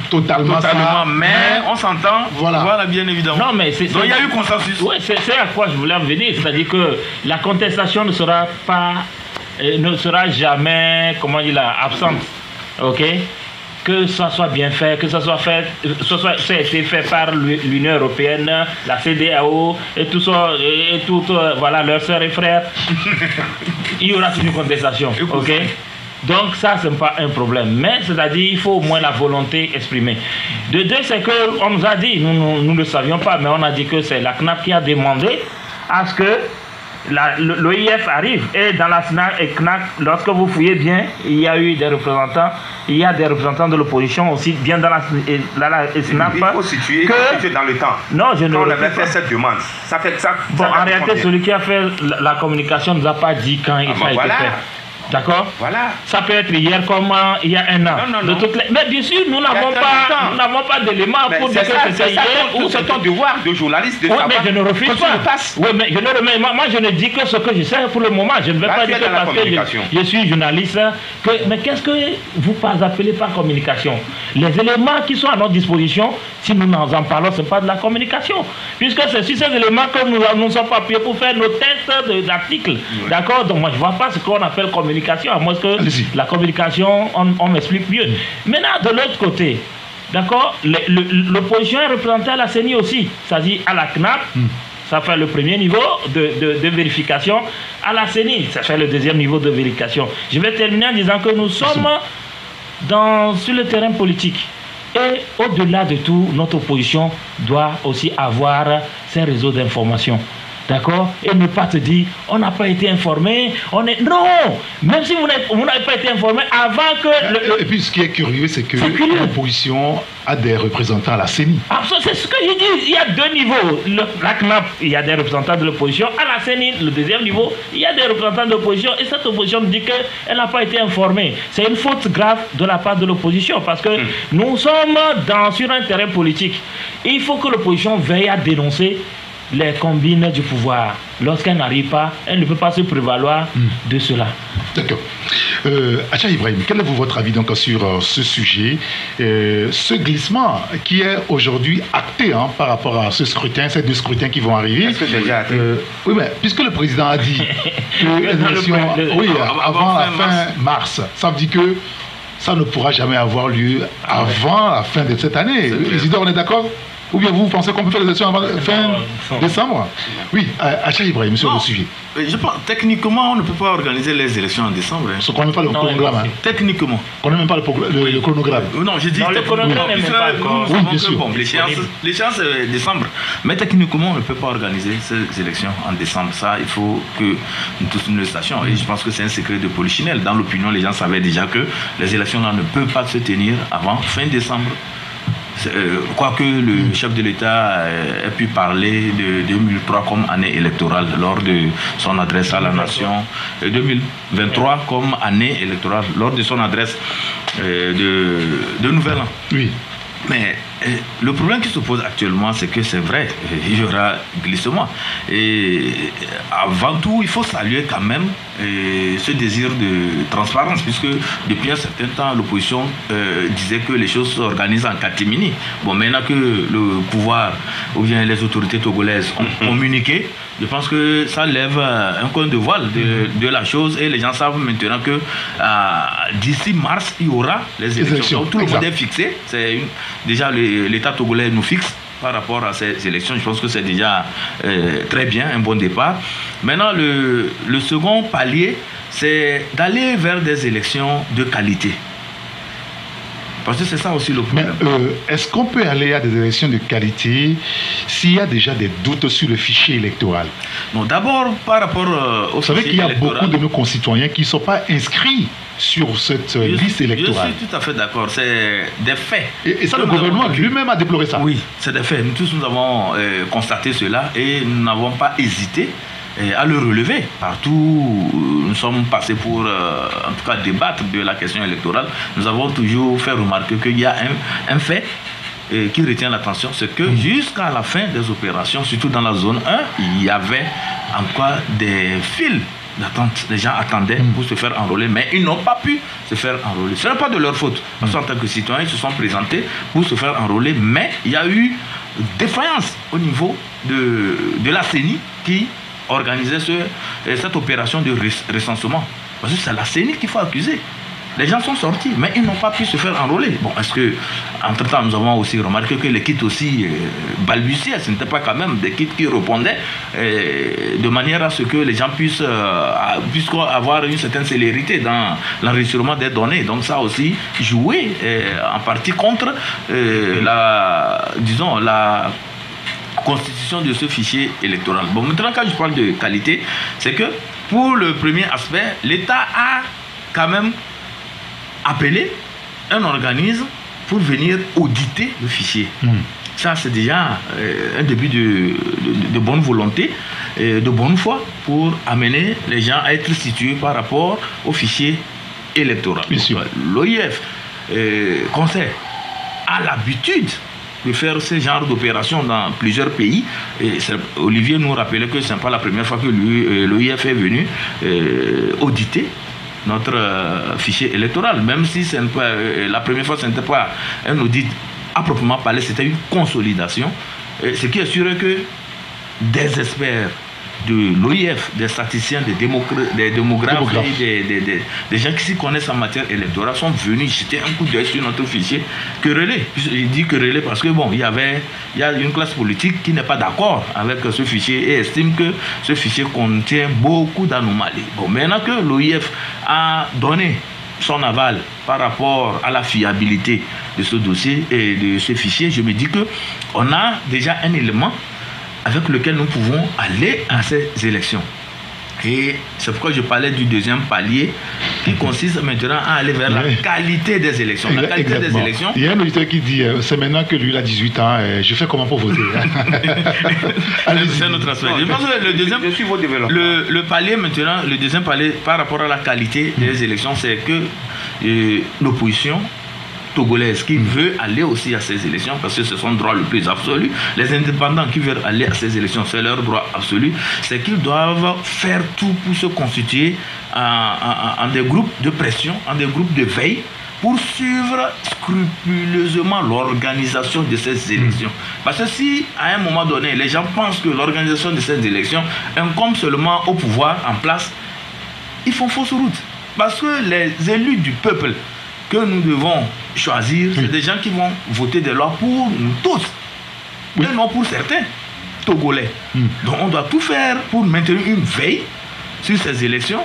Totalement ça, mais on s'entend, voilà bien évidemment. Non, mais donc il y a eu consensus. Oui, c'est à quoi je voulais en venir, c'est-à-dire que la contestation ne sera jamais, comment dire, absente, ok? Que ça soit bien fait, que ça soit fait, ça a été fait par l'Union européenne, la CEDEAO et tout ça, voilà, leurs sœurs et frères, il y aura toujours une contestation, ok? Donc ça, ce n'est pas un problème. Mais c'est-à-dire il faut au moins la volonté exprimée. De deux, c'est qu'on nous a dit, nous ne le savions pas, mais on a dit que c'est la CNAP qui a demandé à ce que l'OIF arrive. Et dans la CNAP, lorsque vous fouillez bien, il y a eu des représentants, il y a des représentants de l'opposition aussi, bien dans la CNAP. Il faut situer dans le temps. Non, je ne quand on avait fait cette demande, ça fait ça. Bon, en réalité, celui qui a fait la communication ne nous a pas dit quand ça a été fait. D'accord? Voilà. Ça peut être hier comme il y a un an. Non. Mais bien sûr, nous n'avons pas d'éléments pour dire que c'était hier ou c'est ton devoir de journaliste de savoir. Oui, mais je ne refuse pas. Oui, mais moi, je ne dis que ce que je sais pour le moment. Je ne vais pas dire que parce que je suis journaliste. Mais qu'est-ce que vous appelez par communication? Les éléments qui sont à notre disposition, si nous en parlons, ce n'est pas de la communication. Puisque c'est sur ces éléments que nous sommes appuyés pour faire nos tests d'articles. D'accord? Donc moi, je ne vois pas ce qu'on appelle communication. À moins que la communication, on m'explique mieux. Maintenant, de l'autre côté, d'accord, l'opposition est représentée à la CENI aussi, c'est-à-dire à la CNAP, ça fait le premier niveau de vérification, à la CENI, ça fait le deuxième niveau de vérification. Je vais terminer en disant que nous sommes sur le terrain politique. Et au-delà de tout, notre opposition doit aussi avoir ses réseaux d'information. d'accord, et ne pas te dire, on n'a pas été informé, Non, même si vous n'avez pas été informé avant que... Et puis ce qui est curieux, c'est que l'opposition a des représentants à la CENI. C'est ce que j'ai dit, il y a deux niveaux. La CNAP, il y a des représentants de l'opposition. À la CENI, le deuxième niveau, il y a des représentants de l'opposition. Et cette opposition dit qu'elle n'a pas été informée. C'est une faute grave de la part de l'opposition parce que nous sommes sur un terrain politique. Et il faut que l'opposition veille à dénoncer les combines du pouvoir. Lorsqu'elle n'arrive pas, elle ne peut pas se prévaloir de cela. D'accord. Acha Ibrahim, quel est votre avis donc sur ce sujet, ce glissement qui est aujourd'hui acté par rapport à ce scrutin, ces deux scrutins qui vont arriver? Est-ce que c'est déjà acté? Oui, mais puisque le président a dit que les élections, avant la fin mars, ça veut dire que ça ne pourra jamais avoir lieu avant la fin de cette année. Isidore, on est d'accord? Ou bien vous pensez qu'on peut faire les élections avant fin décembre? Oui, Acha Ibrahim, sur le sujet. Je pense, techniquement, on ne peut pas organiser les élections en décembre. On ne connaît même pas le chronogramme. Techniquement. On ne connaît même pas le chronogramme. Non, j'ai dit le chronogramme n'est même pas encore. Oui, bien sûr. Bon, l'échéance est décembre. Mais techniquement, on ne peut pas organiser ces élections en décembre. Ça, il faut que nous tous nous le sachions. Et je pense que c'est un secret de polichinelle. Dans l'opinion, les gens savaient déjà que les élections là ne peuvent pas se tenir avant fin décembre. Quoique le chef de l'État ait pu parler de 2003 comme année électorale lors de son adresse à la nation, 2023 comme année électorale lors de son adresse de Nouvel An. Oui. Mais le problème qui se pose actuellement, c'est que c'est vrai, il y aura glissement. Et avant tout, il faut saluer quand même ce désir de transparence, puisque depuis un certain temps, l'opposition disait que les choses s'organisent en catimini. Bon, maintenant que le pouvoir ou bien les autorités togolaises ont communiqué, je pense que ça lève un coin de voile de la chose et les gens savent maintenant que d'ici mars, il y aura les élections. Donc, tout le monde est fixé. Déjà, l'État togolais nous fixe par rapport à ces élections. Je pense que c'est déjà très bien, un bon départ. Maintenant, le second palier, c'est d'aller vers des élections de qualité. Parce que c'est ça aussi le problème. Mais est-ce qu'on peut aller à des élections de qualité s'il y a déjà des doutes sur le fichier électoral? Non, d'abord, par rapport au fichier électoral... Vous savez qu'il y a beaucoup de nos concitoyens qui ne sont pas inscrits sur cette liste électorale. Je suis tout à fait d'accord, c'est des faits. Et ça, le gouvernement lui-même a déploré ça. Oui, c'est des faits. Nous tous, nous avons constaté cela et nous n'avons pas hésité à le relever. Partout, nous sommes passés pour, en tout cas, débattre de la question électorale. Nous avons toujours fait remarquer qu'il y a un fait qui retient l'attention, c'est que jusqu'à la fin des opérations, surtout dans la zone 1, il y avait en tout cas des files d'attente. Les gens attendaient pour se faire enrôler, mais ils n'ont pas pu se faire enrôler. Ce n'est pas de leur faute. Parce qu'en tant que citoyens, ils se sont présentés pour se faire enrôler, mais il y a eu défaillance au niveau de la CENI qui organisait cette opération de recensement. Parce que c'est la CENI qu'il faut accuser. Les gens sont sortis, mais ils n'ont pas pu se faire enrôler. Bon, est-ce que, entre-temps, nous avons aussi remarqué que les kits aussi balbutiaient. Ce n'était pas quand même des kits qui répondaient de manière à ce que les gens puissent avoir une certaine célérité dans l'enregistrement des données. Donc ça aussi joué en partie contre la constitution de ce fichier électoral. Bon, maintenant, quand je parle de qualité, c'est que pour le premier aspect, l'État a quand même appelé un organisme pour venir auditer le fichier. Ça, c'est déjà un début de bonne volonté, de bonne foi pour amener les gens à être situés par rapport au fichier électoral. L'OIF, Conseil, a l'habitude de faire ce genre d'opération dans plusieurs pays. Et Olivier nous rappelait que ce n'est pas la première fois que l'OIF est venu auditer notre fichier électoral, même si la première fois ce n'était pas un audit à proprement parler, c'était une consolidation. Ce qui est sûr que des experts de l'OIF, des statisticiens, des démographes, des gens qui s'y connaissent en matière électorale sont venus jeter un coup d'œil sur notre fichier querellé. Je dis querellé parce que bon, il y a une classe politique qui n'est pas d'accord avec ce fichier et estime que ce fichier contient beaucoup d'anomalies. Bon, maintenant que l'OIF a donné son aval par rapport à la fiabilité de ce dossier et de ce fichier, je me dis que on a déjà un élément avec lequel nous pouvons aller à ces élections. Et c'est pourquoi je parlais du deuxième palier qui consiste maintenant à aller vers la qualité des élections. La qualité des élections. Il y a un auditeur qui dit c'est maintenant que lui il a 18 ans, je fais comment pour voter. C'est notre aspect. Je pense que le deuxième, le palier maintenant, le deuxième palier par rapport à la qualité des élections, c'est que l'opposition togolaise qui veut aller aussi à ces élections parce que c'est son droit le plus absolu. Les indépendants qui veulent aller à ces élections, c'est leur droit absolu. C'est qu'ils doivent faire tout pour se constituer en des groupes de pression, en des groupes de veille pour suivre scrupuleusement l'organisation de ces élections. Parce que si à un moment donné, les gens pensent que l'organisation de ces élections incombe seulement au pouvoir en place, ils font fausse route. Parce que les élus du peuple que nous devons choisir, c'est des gens qui vont voter des lois pour nous tous, et non pour certains Togolais. Donc on doit tout faire pour maintenir une veille sur ces élections.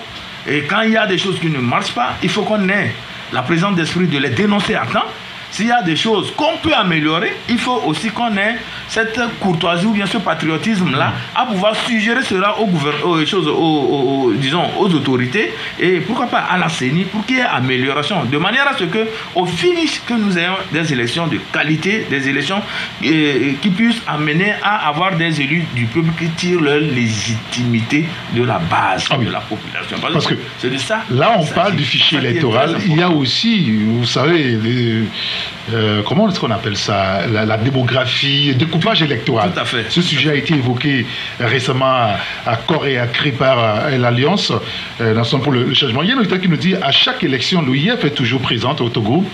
Et quand il y a des choses qui ne marchent pas, il faut qu'on ait la présence d'esprit de les dénoncer à temps. S'il y a des choses qu'on peut améliorer, il faut aussi qu'on ait cette courtoisie ou bien ce patriotisme-là à pouvoir suggérer cela aux autorités et pourquoi pas à la CENI pour qu'il y ait amélioration. De manière à ce qu'au finish que nous ayons des élections de qualité, des élections qui puissent amener à avoir des élus du peuple qui tirent leur légitimité de la base de la population. Parce que c'est de ça. Là, on parle du fichier électoral. Il y a aussi, vous savez, comment est-ce qu'on appelle ça, la démographie, le découpage électoral. Tout à fait. Ce sujet a été évoqué récemment à corps et à cri par l'Alliance pour le changement. Il y a un auditeur qui nous dit à chaque élection, l'OIF est toujours présente au Togo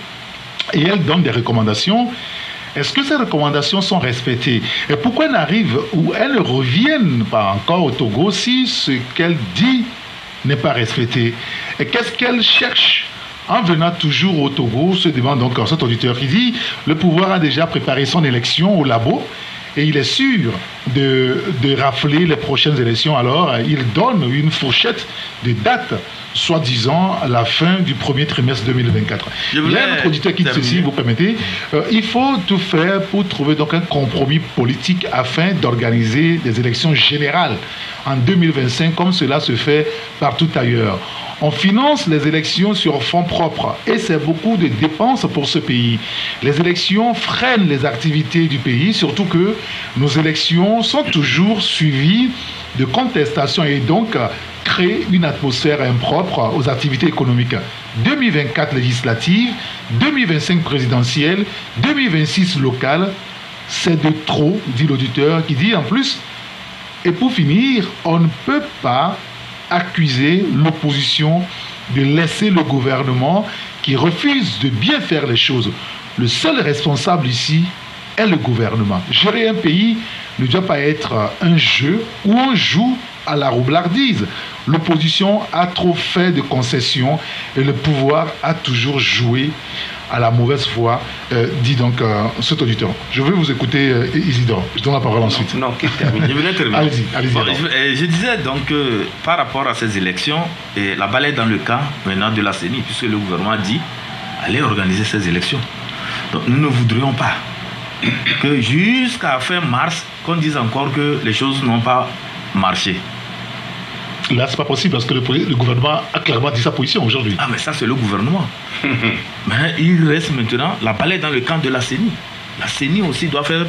et elle donne des recommandations. Est-ce que ces recommandations sont respectées? Et pourquoi elles n'arrivent ou elles ne reviennent pas encore au Togo si ce qu'elle dit n'est pas respecté? Et qu'est-ce qu'elle cherche? En venant toujours au Togo, se demande donc cet auditeur qui dit le pouvoir a déjà préparé son élection au labo et il est sûr de rafler les prochaines élections. Alors, il donne une fourchette de date, soi-disant à la fin du premier trimestre 2024. Il y a un autre auditeur qui dit ceci, vous permettez, il faut tout faire pour trouver donc un compromis politique afin d'organiser des élections générales en 2025 comme cela se fait partout ailleurs. On finance les élections sur fonds propres et c'est beaucoup de dépenses pour ce pays. Les élections freinent les activités du pays, surtout que nos élections sont toujours suivies de contestations et donc créent une atmosphère impropre aux activités économiques. 2024 législative, 2025 présidentielle, 2026 locale, c'est de trop, dit l'auditeur, qui dit en plus, et pour finir, on ne peut pas accuser l'opposition de laisser le gouvernement qui refuse de bien faire les choses. Le seul responsable ici est le gouvernement. Gérer un pays ne doit pas être un jeu où on joue à la roublardise. L'opposition a trop fait de concessions et le pouvoir a toujours joué à la mauvaise foi, dit donc cet auditeur. Je vais vous écouter, Isidore. Je donne la parole ensuite. Non, qu'il termine. Je voulais terminer. Allez-y. Bon, je disais donc par rapport à ces élections, la balle est dans le camp maintenant de la CENI, puisque le gouvernement a dit allez organiser ces élections. Donc nous ne voudrions pas que jusqu'à fin mars, qu'on dise encore que les choses n'ont pas marché. Là, c'est pas possible parce que le gouvernement a clairement dit sa position aujourd'hui. Ah, mais ça, c'est le gouvernement. Mais il reste maintenant la balle dans le camp de la CENI. La CENI aussi doit faire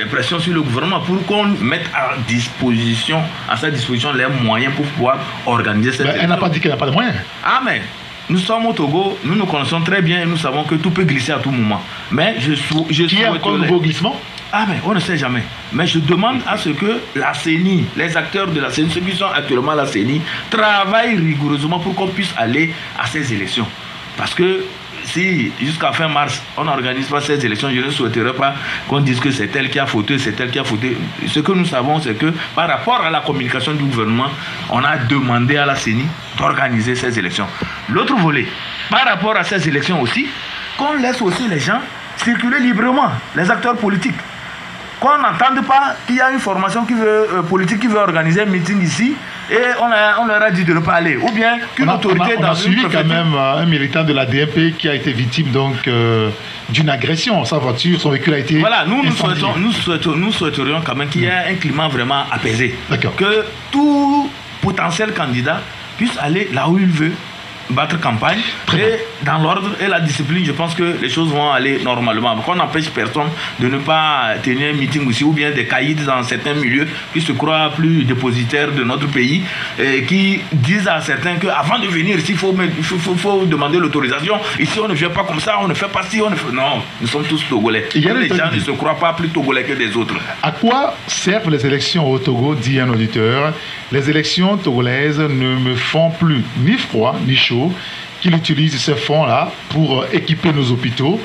pression sur le gouvernement pour qu'on mette à sa disposition les moyens pour pouvoir organiser cette élection. Elle n'a pas dit qu'elle n'a pas de moyens. Ah, mais nous sommes au Togo, nous nous connaissons très bien et nous savons que tout peut glisser à tout moment. Mais Qui est encore nouveau glissement? Ah, mais on ne sait jamais. Mais je demande à ce que la CENI, les acteurs de la CENI, ceux qui sont actuellement à la CENI, travaillent rigoureusement pour qu'on puisse aller à ces élections. Parce que si jusqu'à fin mars, on n'organise pas ces élections, je ne souhaiterais pas qu'on dise que c'est elle qui a fauté, c'est elle qui a fauté. Ce que nous savons, c'est que par rapport à la communication du gouvernement, on a demandé à la CENI d'organiser ces élections. L'autre volet, par rapport à ces élections aussi, qu'on laisse aussi les gens circuler librement, les acteurs politiques. qu'on n'entende pas qu'il y a une formation politique qui veut organiser un meeting ici et on leur a dit de ne pas aller. Ou bien qu'une autorité on a suivi quand même un militant de la DMP qui a été victime donc d'une agression. Sa voiture, son véhicule a été voilà, nous souhaiterions quand même qu'il y ait un climat vraiment apaisé. Que tout potentiel candidat puisse aller là où il veut battre campagne et dans l'ordre et la discipline, je pense que les choses vont aller normalement. Qu'on n'empêche personne de ne pas tenir un meeting aussi, ou bien des caïds dans certains milieux qui se croient plus dépositaires de notre pays et qui disent à certains qu'avant de venir ici, il faut demander l'autorisation. Ici, on ne vient pas comme ça, on ne fait pas ci, on ne fait... Non, nous sommes tous Togolais. Les gens ne se croient pas plus Togolais que des autres. À quoi servent les élections au Togo, dit un auditeur? Les élections togolaises ne me font plus ni froid ni chaud. Qu'il utilise ces fonds-là pour équiper nos hôpitaux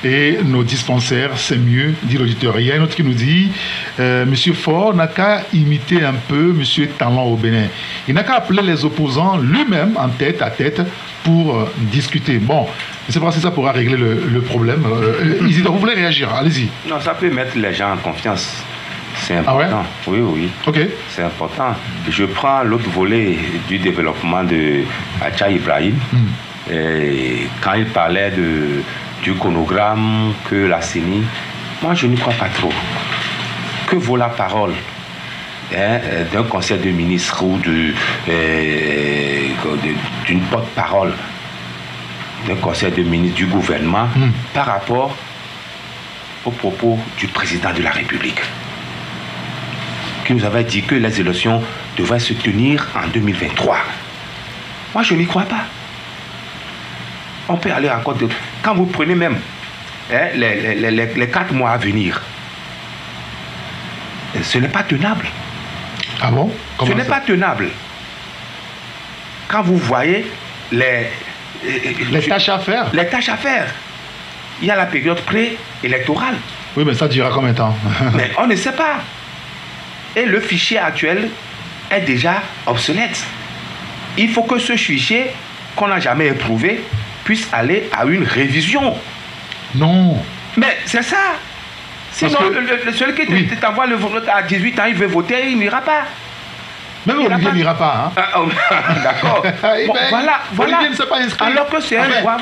et nos dispensaires, c'est mieux, dit l'auditeur. Il y a un autre qui nous dit Monsieur Faure n'a qu'à imiter un peu Monsieur Talon au Bénin. Il n'a qu'à appeler les opposants lui-même en tête à tête pour discuter. Bon, je ne sais pas si ça pourra régler le problème. Isidore, vous voulez réagir? Allez-y. Non, ça peut mettre les gens en confiance. C'est important. Ah ouais? Oui. Ok. C'est important. Je prends l'autre volet du développement de Acha Ibrahim. Et quand il parlait du chronogramme que la CENI, moi je n'y crois pas trop. Que vaut la parole d'un conseil de ministres ou d'une porte-parole d'un conseil de ministres du gouvernement par rapport aux propos du président de la République, qui nous avait dit que les élections devraient se tenir en 2023. Moi, je n'y crois pas. On peut aller encore... Quand vous prenez même les 4 mois à venir, ce n'est pas tenable. Ah bon? Ce n'est pas tenable. Quand vous voyez les tâches à faire. Les tâches à faire. Il y a la période préélectorale. Oui, mais ça durera combien de temps? Mais on ne sait pas. Et le fichier actuel est déjà obsolète. Il faut que ce fichier, qu'on n'a jamais éprouvé, puisse aller à une révision. Non. Mais c'est ça. Sinon, celui qui t'envoie le vote à 18 ans, il veut voter, il n'ira pas. Même Olivier n'ira pas. Hein? D'accord. Bon, voilà. Olivier ne s'est pas inscrit. Alors que c'est un droit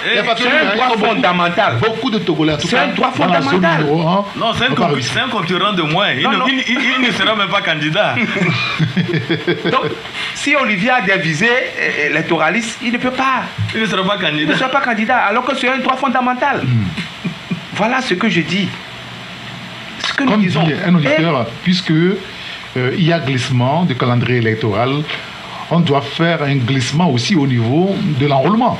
fondamental. Beaucoup de Togolais, en tout cas. C'est un droit fondamental. Non, c'est un concurrent de moins. Il ne sera même pas candidat. Donc, si Olivier a des visées électoralistes, il ne peut pas. Il ne sera pas candidat. Il ne sera pas candidat, alors que c'est un droit fondamental. Voilà ce que je dis. Ce que nous disons. Dit un auditeur, puisque il y a glissement du calendrier électoral, on doit faire un glissement aussi au niveau de l'enrôlement.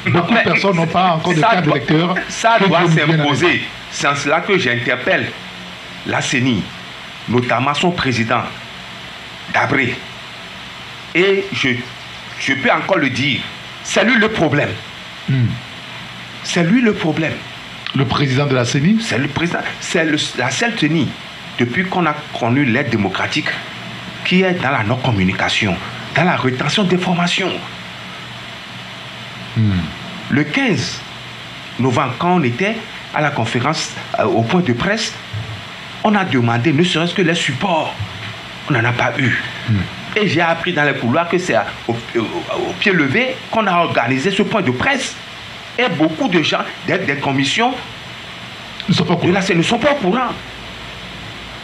Beaucoup de personnes n'ont pas encore de carte d'électeur. Ça doit s'imposer. C'est en cela que j'interpelle la CENI, notamment son président, Dabré. Et je peux encore le dire, c'est lui le problème. C'est lui le problème. Le président de la CENI? C'est le président. C'est la seule CENI, depuis qu'on a connu l'aide démocratique, qui est dans la non-communication, dans la rétention d'informations. Le 15 novembre, quand on était à la conférence, au point de presse, on a demandé ne serait-ce que les supports. On n'en a pas eu. Et j'ai appris dans les couloirs que c'est au pied levé qu'on a organisé ce point de presse. Et beaucoup de gens, des commissions de la CENI ne sont pas au courant.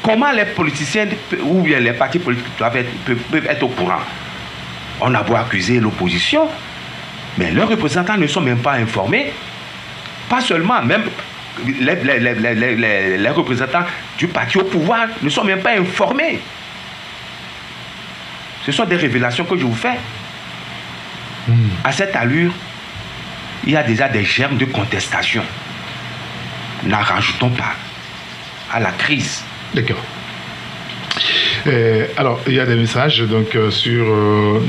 Comment les politiciens ou bien les partis politiques peuvent être au courant? On a beau accuser l'opposition, mais leurs représentants ne sont même pas informés. Pas seulement, même les représentants du parti au pouvoir ne sont même pas informés. Ce sont des révélations que je vous fais. À cette allure, il y a déjà des germes de contestation. N'en rajoutons pas à la crise. D'accord. Alors, il y a des messages donc, sur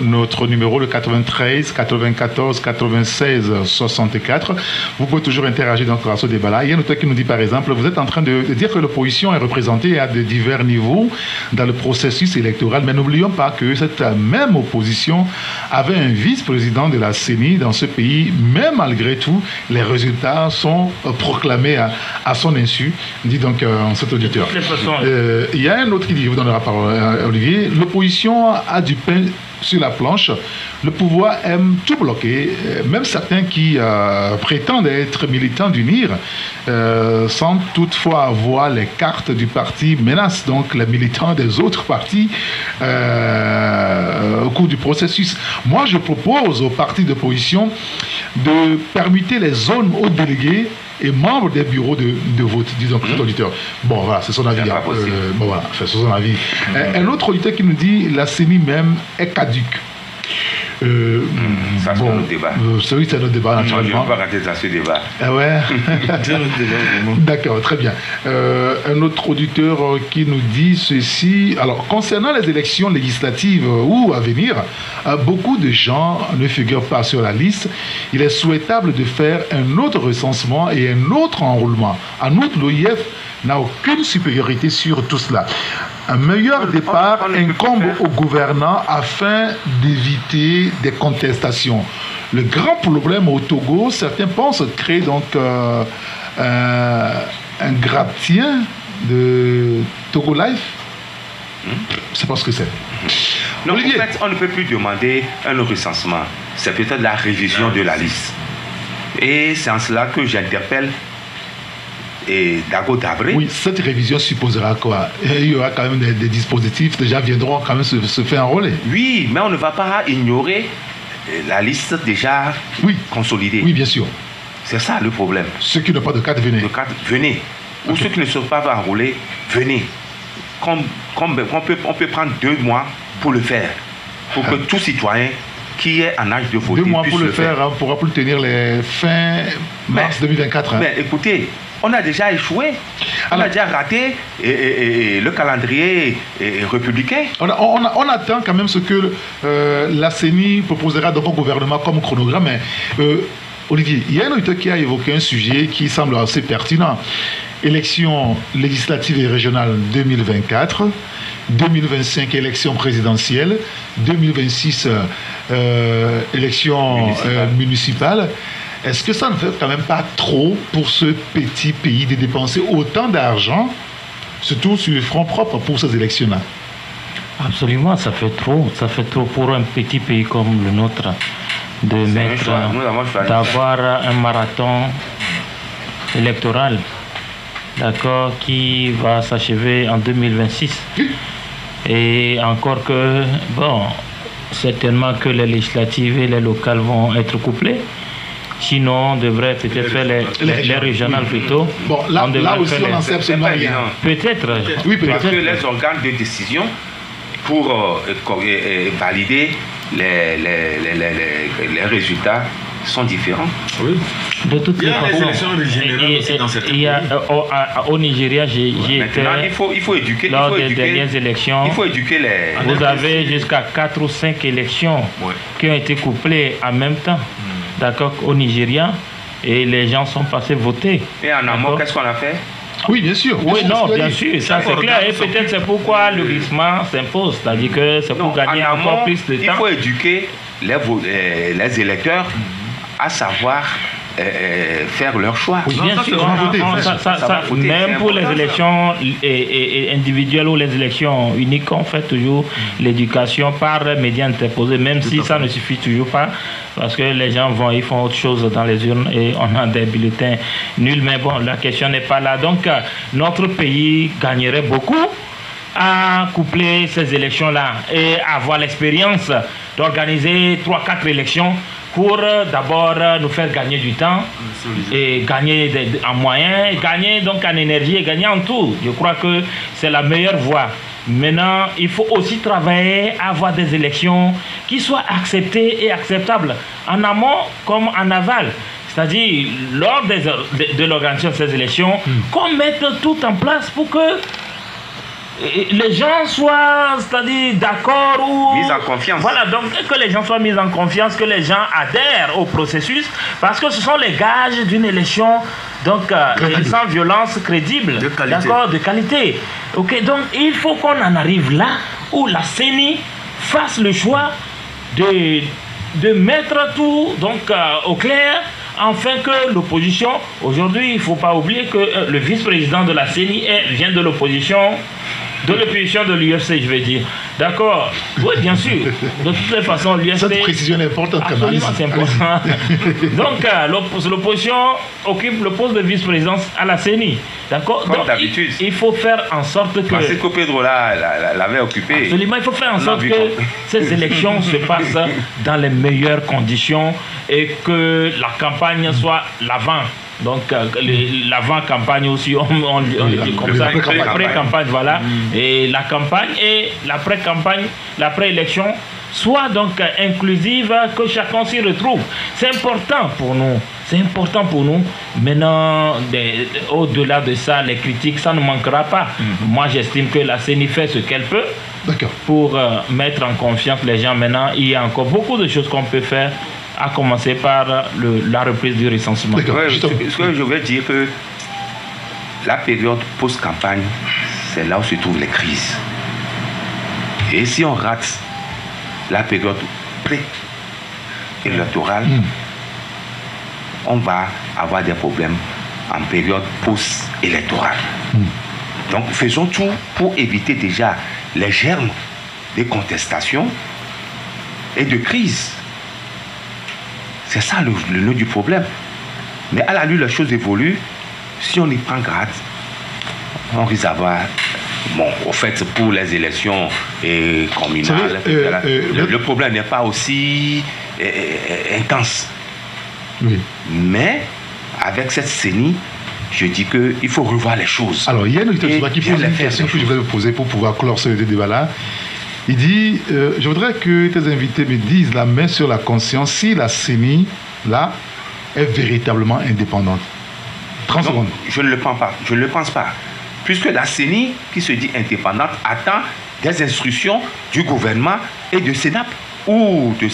notre numéro, le 93 94 96 64. Vous pouvez toujours interagir dans ce débat-là. Il y a un auteur qui nous dit, par exemple, vous êtes en train de dire que l'opposition est représentée à de divers niveaux dans le processus électoral, mais n'oublions pas que cette même opposition avait un vice-président de la CENI dans ce pays. Même malgré tout, les résultats sont proclamés à son insu, dit donc cet auditeur. Il y a un autre qui dit, je vous donne la parole, Olivier, l'opposition a du pain sur la planche, le pouvoir aime tout bloquer, même certains qui prétendent être militants d'UNIR sans toutefois avoir les cartes du parti menacent donc les militants des autres partis au cours du processus. Moi, je propose aux partis d'opposition de permuter les zones aux délégués et membres des bureaux de vote, disons, cet auditeur. Bon, voilà, c'est son avis. Bon, voilà, c'est son avis. Un autre auditeur qui nous dit la CENI même est caduque. Ça, c'est bon, notre débat. C'est notre débat, naturellement. Je ne vais pas rater dans ce débat. Ah ouais. D'accord, très bien. Un autre auditeur qui nous dit ceci. Alors, concernant les élections législatives ou à venir, beaucoup de gens ne figurent pas sur la liste. Il est souhaitable de faire un autre recensement et un autre enrôlement. En outre, l'OIF n'a aucune supériorité sur tout cela. Un meilleur départ incombe aux gouvernants afin d'éviter des contestations. Le grand problème au Togo, certains pensent créer donc un gratte-ciel de Togo Life. C'est pas ce que c'est. Non, Olivier. En fait, on ne peut plus demander un recensement. C'est peut-être la révision de la liste. Et c'est en cela que j'interpelle et Dago Dabré. Oui, cette révision supposera quoi? Il y aura quand même des dispositifs, déjà viendront quand même se faire enrôler. Oui, mais on ne va pas ignorer la liste déjà consolidée. Oui, bien sûr. C'est ça le problème. Ceux qui n'ont pas de carte, venez. Venez. Ou ceux qui ne sont pas enrôlés, venez. On peut prendre 2 mois pour le faire. Pour que tout citoyen qui est en âge de voter 2 mois puisse pour le faire, on pourra plus tenir les fin mars 2024. Mais écoutez, on a déjà échoué. On a déjà raté le calendrier républicain. On attend quand même ce que la CENI proposera donc au gouvernement comme chronogramme. Mais, Olivier, il y a un auditeur qui a évoqué un sujet qui semble assez pertinent. Élections législatives et régionales 2024, 2025 élections présidentielles, 2026 élections municipales. Est-ce que ça ne fait quand même pas trop pour ce petit pays de dépenser autant d'argent, surtout sur le front propre pour ces élections-là? Absolument, ça fait trop. Ça fait trop pour un petit pays comme le nôtre d'avoir un marathon électoral, d'accord, qui va s'achever en 2026. Et encore que, bon, certainement que les législatives et les locales vont être couplées. Sinon, on devrait peut-être faire les régionales plutôt. Bon, là aussi, on n'en sait absolument rien. Peut-être. Oui, peut-être. Parce que les organes de décision pour valider les résultats sont différents. Oui. De toutes les façons, au Nigeria, j'ai été il faut éduquer. Lors des dernières élections, il faut éduquer les... Vous avez jusqu'à 4 ou 5 élections qui ont été couplées en même temps. D'accord, au Nigeria, et les gens sont passés voter. Et en amont, qu'est-ce qu'on a fait? Oui, bien sûr. Oui, non, bien sûr, ça c'est clair. Et peut-être c'est pourquoi le glissement s'impose. C'est-à-dire que c'est pour gagner encore plus de temps. Il faut éduquer les électeurs à savoir faire leur choix. Oui, bien sûr, même pour les élections individuelles ou les élections uniques, on fait toujours l'éducation par médias interposés, même si ça ne suffit toujours pas, parce que les gens ils font autre chose dans les urnes et on a des bulletins nuls. Mais bon, la question n'est pas là. Donc, notre pays gagnerait beaucoup à coupler ces élections-là et avoir l'expérience d'organiser 3-4 élections pour d'abord nous faire gagner du temps et gagner en moyens, gagner donc en énergie et gagner en tout. Je crois que c'est la meilleure voie. Maintenant, il faut aussi travailler à avoir des élections qui soient acceptées et acceptables en amont comme en aval. C'est-à-dire, lors de l'organisation de ces élections, qu'on mette tout en place pour que les gens soient, c'est-à-dire d'accord ou... Mis en confiance. Voilà, donc que les gens soient mis en confiance, que les gens adhèrent au processus, parce que ce sont les gages d'une élection donc, sans violence crédible, d'accord, de qualité. Ok, donc il faut qu'on en arrive là où la CENI fasse le choix de mettre tout donc, au clair, afin que l'opposition, aujourd'hui il ne faut pas oublier que le vice-président de la CENI vient de l'opposition de l'UFC, je vais dire. D'accord? Oui, bien sûr. De toutes les façons, l'UFC... Cette précision est importante. Absolument, c'est important. Donc, l'opposition occupe le poste de vice-présidence à la CENI. D'accord? Comme d'habitude. Il faut faire en sorte que... Parce que Pedro l'avait occupé. Absolument, il faut faire en sorte que ces élections se passent dans les meilleures conditions et que la campagne soit l'avant. Donc l'avant-campagne aussi, on dit comme ça, la pré-campagne, voilà. Et la campagne et la pré-campagne, la pré-élection soit donc inclusive, que chacun s'y retrouve. C'est important pour nous. C'est important pour nous. Maintenant, au-delà de ça, les critiques, ça ne manquera pas. Moi, j'estime que la CENI fait ce qu'elle peut pour mettre en confiance les gens. Maintenant, il y a encore beaucoup de choses qu'on peut faire, à commencer par la reprise du recensement. Ouais, ce que je veux dire que la période post-campagne, c'est là où se trouvent les crises. Et si on rate la période pré-électorale, on va avoir des problèmes en période post-électorale. Donc faisons tout pour éviter déjà les germes des contestations et de crises. C'est ça le nœud du problème. Mais à la lutte, les choses évoluent. Si on y prend garde, on risque d'avoir... Bon, au fait, pour les élections communales, le problème n'est pas aussi intense. Oui. Mais avec cette CENI, je dis qu'il faut revoir les choses. Alors, il y a une auditeur qui pose une question que je vais vous poser pour pouvoir clore ce débat-là. Il dit, je voudrais que tes invités me disent la main sur la conscience si la CENI, là, est véritablement indépendante. 30 secondes. Je ne le pense pas. Je ne le pense pas. Puisque la CENI, qui se dit indépendante, attend des instructions du gouvernement et de CENAP ou de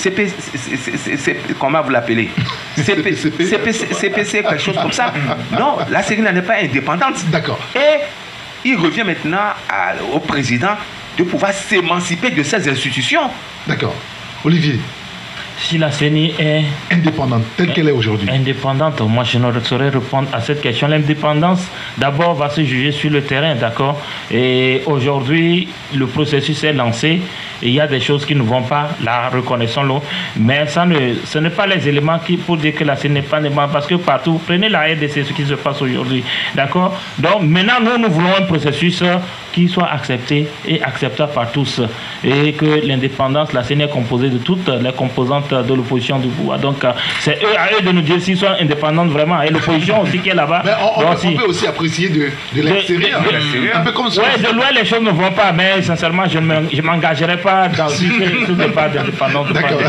comment vous l'appelez, CPC, quelque chose comme ça. Non, la CENI n'est pas indépendante. D'accord. Et il revient maintenant au président de pouvoir s'émanciper de ces institutions. D'accord. Olivier. Si la CENI est indépendante, telle qu'elle est aujourd'hui. Indépendante, moi je ne saurais répondre à cette question. L'indépendance, d'abord, va se juger sur le terrain, d'accord? Et aujourd'hui, le processus est lancé. Et il y a des choses qui ne vont pas, la reconnaissons-le. Mais ce n'est pas les éléments pour dire que la CENI n'est pas indépendante, parce que partout, prenez la RDC, ce qui se passe aujourd'hui, d'accord? Donc maintenant, nous voulons un processus qui soit accepté et acceptable par tous. Et que l'indépendance, la CENI est composée de toutes les composantes de l'opposition du pouvoir. Donc c'est à eux de nous dire s'ils sont indépendants vraiment. Et l'opposition aussi qui est là-bas. On peut aussi apprécier de l'extérieur. Un peu comme ça. Oui, de loin les choses ne vont pas, mais sincèrement je ne m'engagerai pas dans ce débat d'indépendance. D'accord.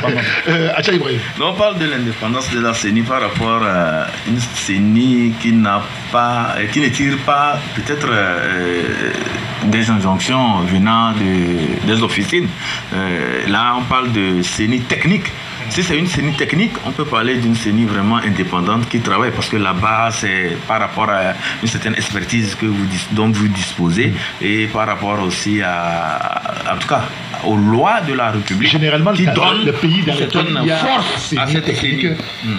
On parle de l'indépendance de la CENI par rapport à une CENI qui ne tire pas peut-être des injonctions venant des officines. Là, on parle de CENI technique. Si c'est une CENI technique, on peut parler d'une CENI vraiment indépendante qui travaille, parce que là-bas, c'est par rapport à une certaine expertise dont vous disposez, et par rapport aussi en tout cas, aux lois de la République. Généralement, qui donnent le pays dans lequel il y a force à cette technique.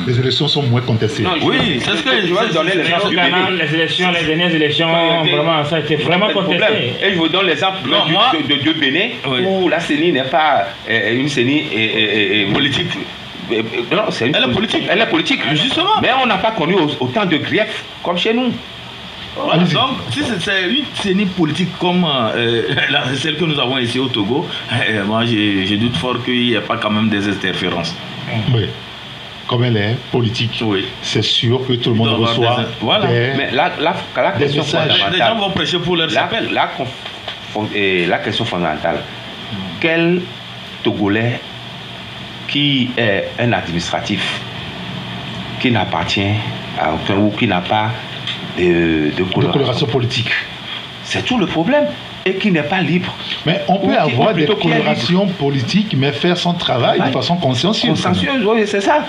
Les élections sont moins contestées. Non, oui, c'est ce que je veux donner l'exemple du Bénin. Les dernières élections, vraiment, ça a été vraiment contesté. Et je vous donne l'exemple de Bénin, où la CENI n'est pas une CENI politique. Non, elle est politique. Elle est politique, justement. Mais on n'a pas connu autant de griefs comme chez nous. Voilà, donc, si c'est une CENI politique comme celle que nous avons ici au Togo, moi je doute fort qu'il n'y ait pas quand même des interférences. Oui. Comme elle est politique, oui. C'est sûr que tout le monde reçoit Mais la question fondamentale, les gens vont prêcher pour leur chapelle. La question fondamentale, quel Togolais qui est un administratif qui n'appartient à aucun ou qui n'a pas de coloration politique. C'est tout le problème. et qui n'est pas libre. Mais on peut avoir des colorations politiques, mais faire son travail de façon consciencieuse. Consciencieuse, oui, c'est ça.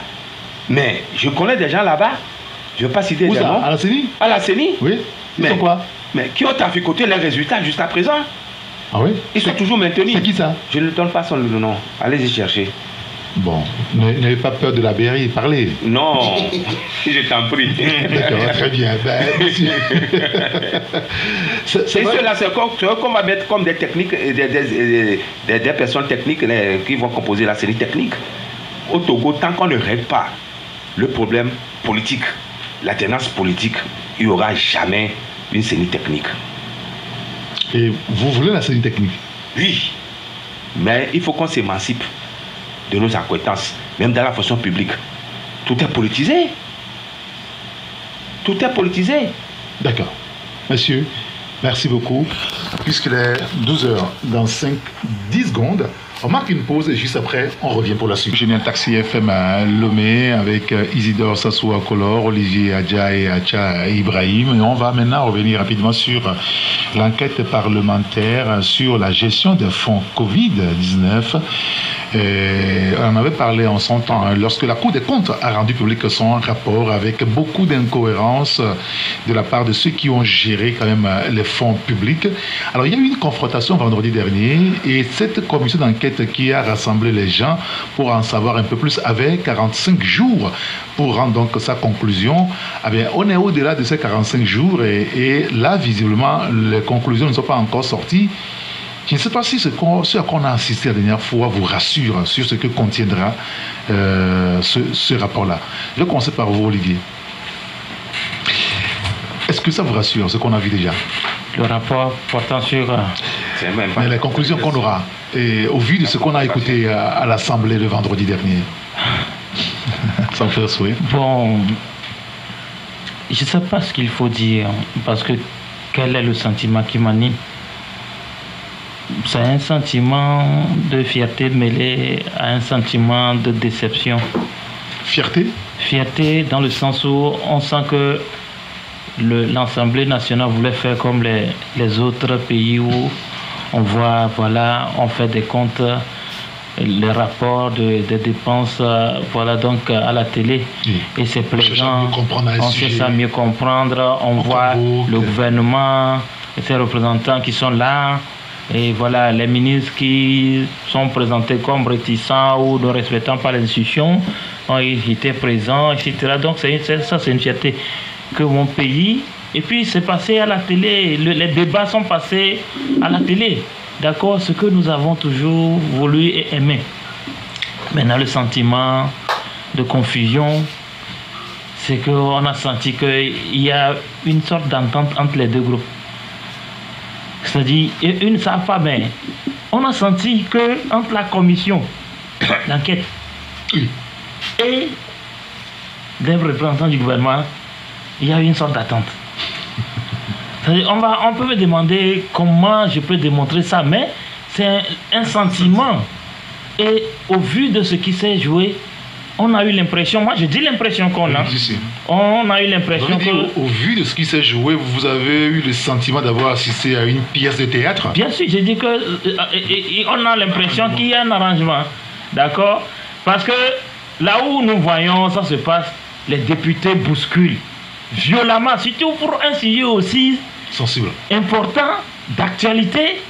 Mais je connais des gens là-bas, je ne vais pas citer des noms. À la CENI? À la CENI? Oui. Mais quoi? Mais qui ont traficoté les résultats jusqu'à présent? Ah oui? Ils sont toujours maintenus. C'est qui ça? Je ne donne pas son nom. Allez-y chercher. Bon, n'ayez pas peur de la BRI, parlez. Non, je t'en prie. D'accord, très bien. Ceux-là, c'est qu'on va mettre comme des techniques, des personnes techniques qui vont composer la série technique. Au Togo, tant qu'on ne règle pas le problème politique, la tendance politique, il n'y aura jamais une série technique. Et vous voulez la série technique? Oui, mais il faut qu'on s'émancipe de nos accointances, même dans la fonction publique. Tout est politisé. Tout est politisé. D'accord. Monsieur, merci beaucoup. Puisqu'il est 12h dans 10 secondes, on marque une pause et juste après, on revient pour la suite. J'ai mis un taxi FM à Lomé avec Isidore Sassoua Kolor, Olivier Adja et Acha Ibrahim. Et on va maintenant revenir rapidement sur l'enquête parlementaire sur la gestion des fonds Covid-19. On avait parlé en son temps, lorsque la Cour des comptes a rendu public son rapport avec beaucoup d'incohérences de la part de ceux qui ont géré quand même les fonds publics. Alors il y a eu une confrontation vendredi dernier et cette commission d'enquête qui a rassemblé les gens pour en savoir un peu plus avait 45 jours pour rendre donc sa conclusion. Eh bien, on est au-delà de ces 45 jours et là visiblement les conclusions ne sont pas encore sorties. Je ne sais pas si ce à quoi on a assisté la dernière fois vous rassure sur ce que contiendra ce rapport-là. Je vais commencer par vous, Olivier. Est-ce que ça vous rassure, ce qu'on a vu déjà? Le rapport portant sur... Mais les conclusions qu'on aura, et au vu de ce qu'on a écouté à l'Assemblée le vendredi dernier, sans faire souhait. Bon, je ne sais pas ce qu'il faut dire, parce que quel est le sentiment qui m'anime? C'est un sentiment de fierté mêlé à un sentiment de déception. Fierté? Fierté dans le sens où on sent que l'Assemblée nationale voulait faire comme les autres pays où on voit, voilà, on fait des comptes, les rapports des dépenses, voilà, donc à la télé. Oui. Et c'est plaisant, on sait ça mieux comprendre, on voit le gouvernement, ses représentants qui sont là, et voilà, les ministres qui sont présentés comme réticents ou ne respectant pas l'institution, ils étaient présents, etc. Donc ça c'est une fierté que mon pays, et puis c'est passé à la télé, les débats sont passés à la télé, d'accord, ce que nous avons toujours voulu et aimé. Maintenant le sentiment de confusion, c'est qu'on a senti qu'il y a une sorte d'entente entre les deux groupes. C'est-à-dire, ça pas bien. On a senti que entre la commission d'enquête et des représentants du gouvernement, il y a une sorte d'attente. On peut me demander comment je peux démontrer ça, mais c'est un sentiment. Et au vu de ce qui s'est joué, on a eu l'impression, moi je dis l'impression qu'on a, on a eu l'impression que... Au vu de ce qui s'est joué, vous avez eu le sentiment d'avoir assisté à une pièce de théâtre? Bien sûr, j'ai dit que on a l'impression qu'il y a un arrangement, d'accord? Parce que là où nous voyons ça se passe, les députés bousculent violemment, surtout pour un sujet aussi sensible, important, d'actualité.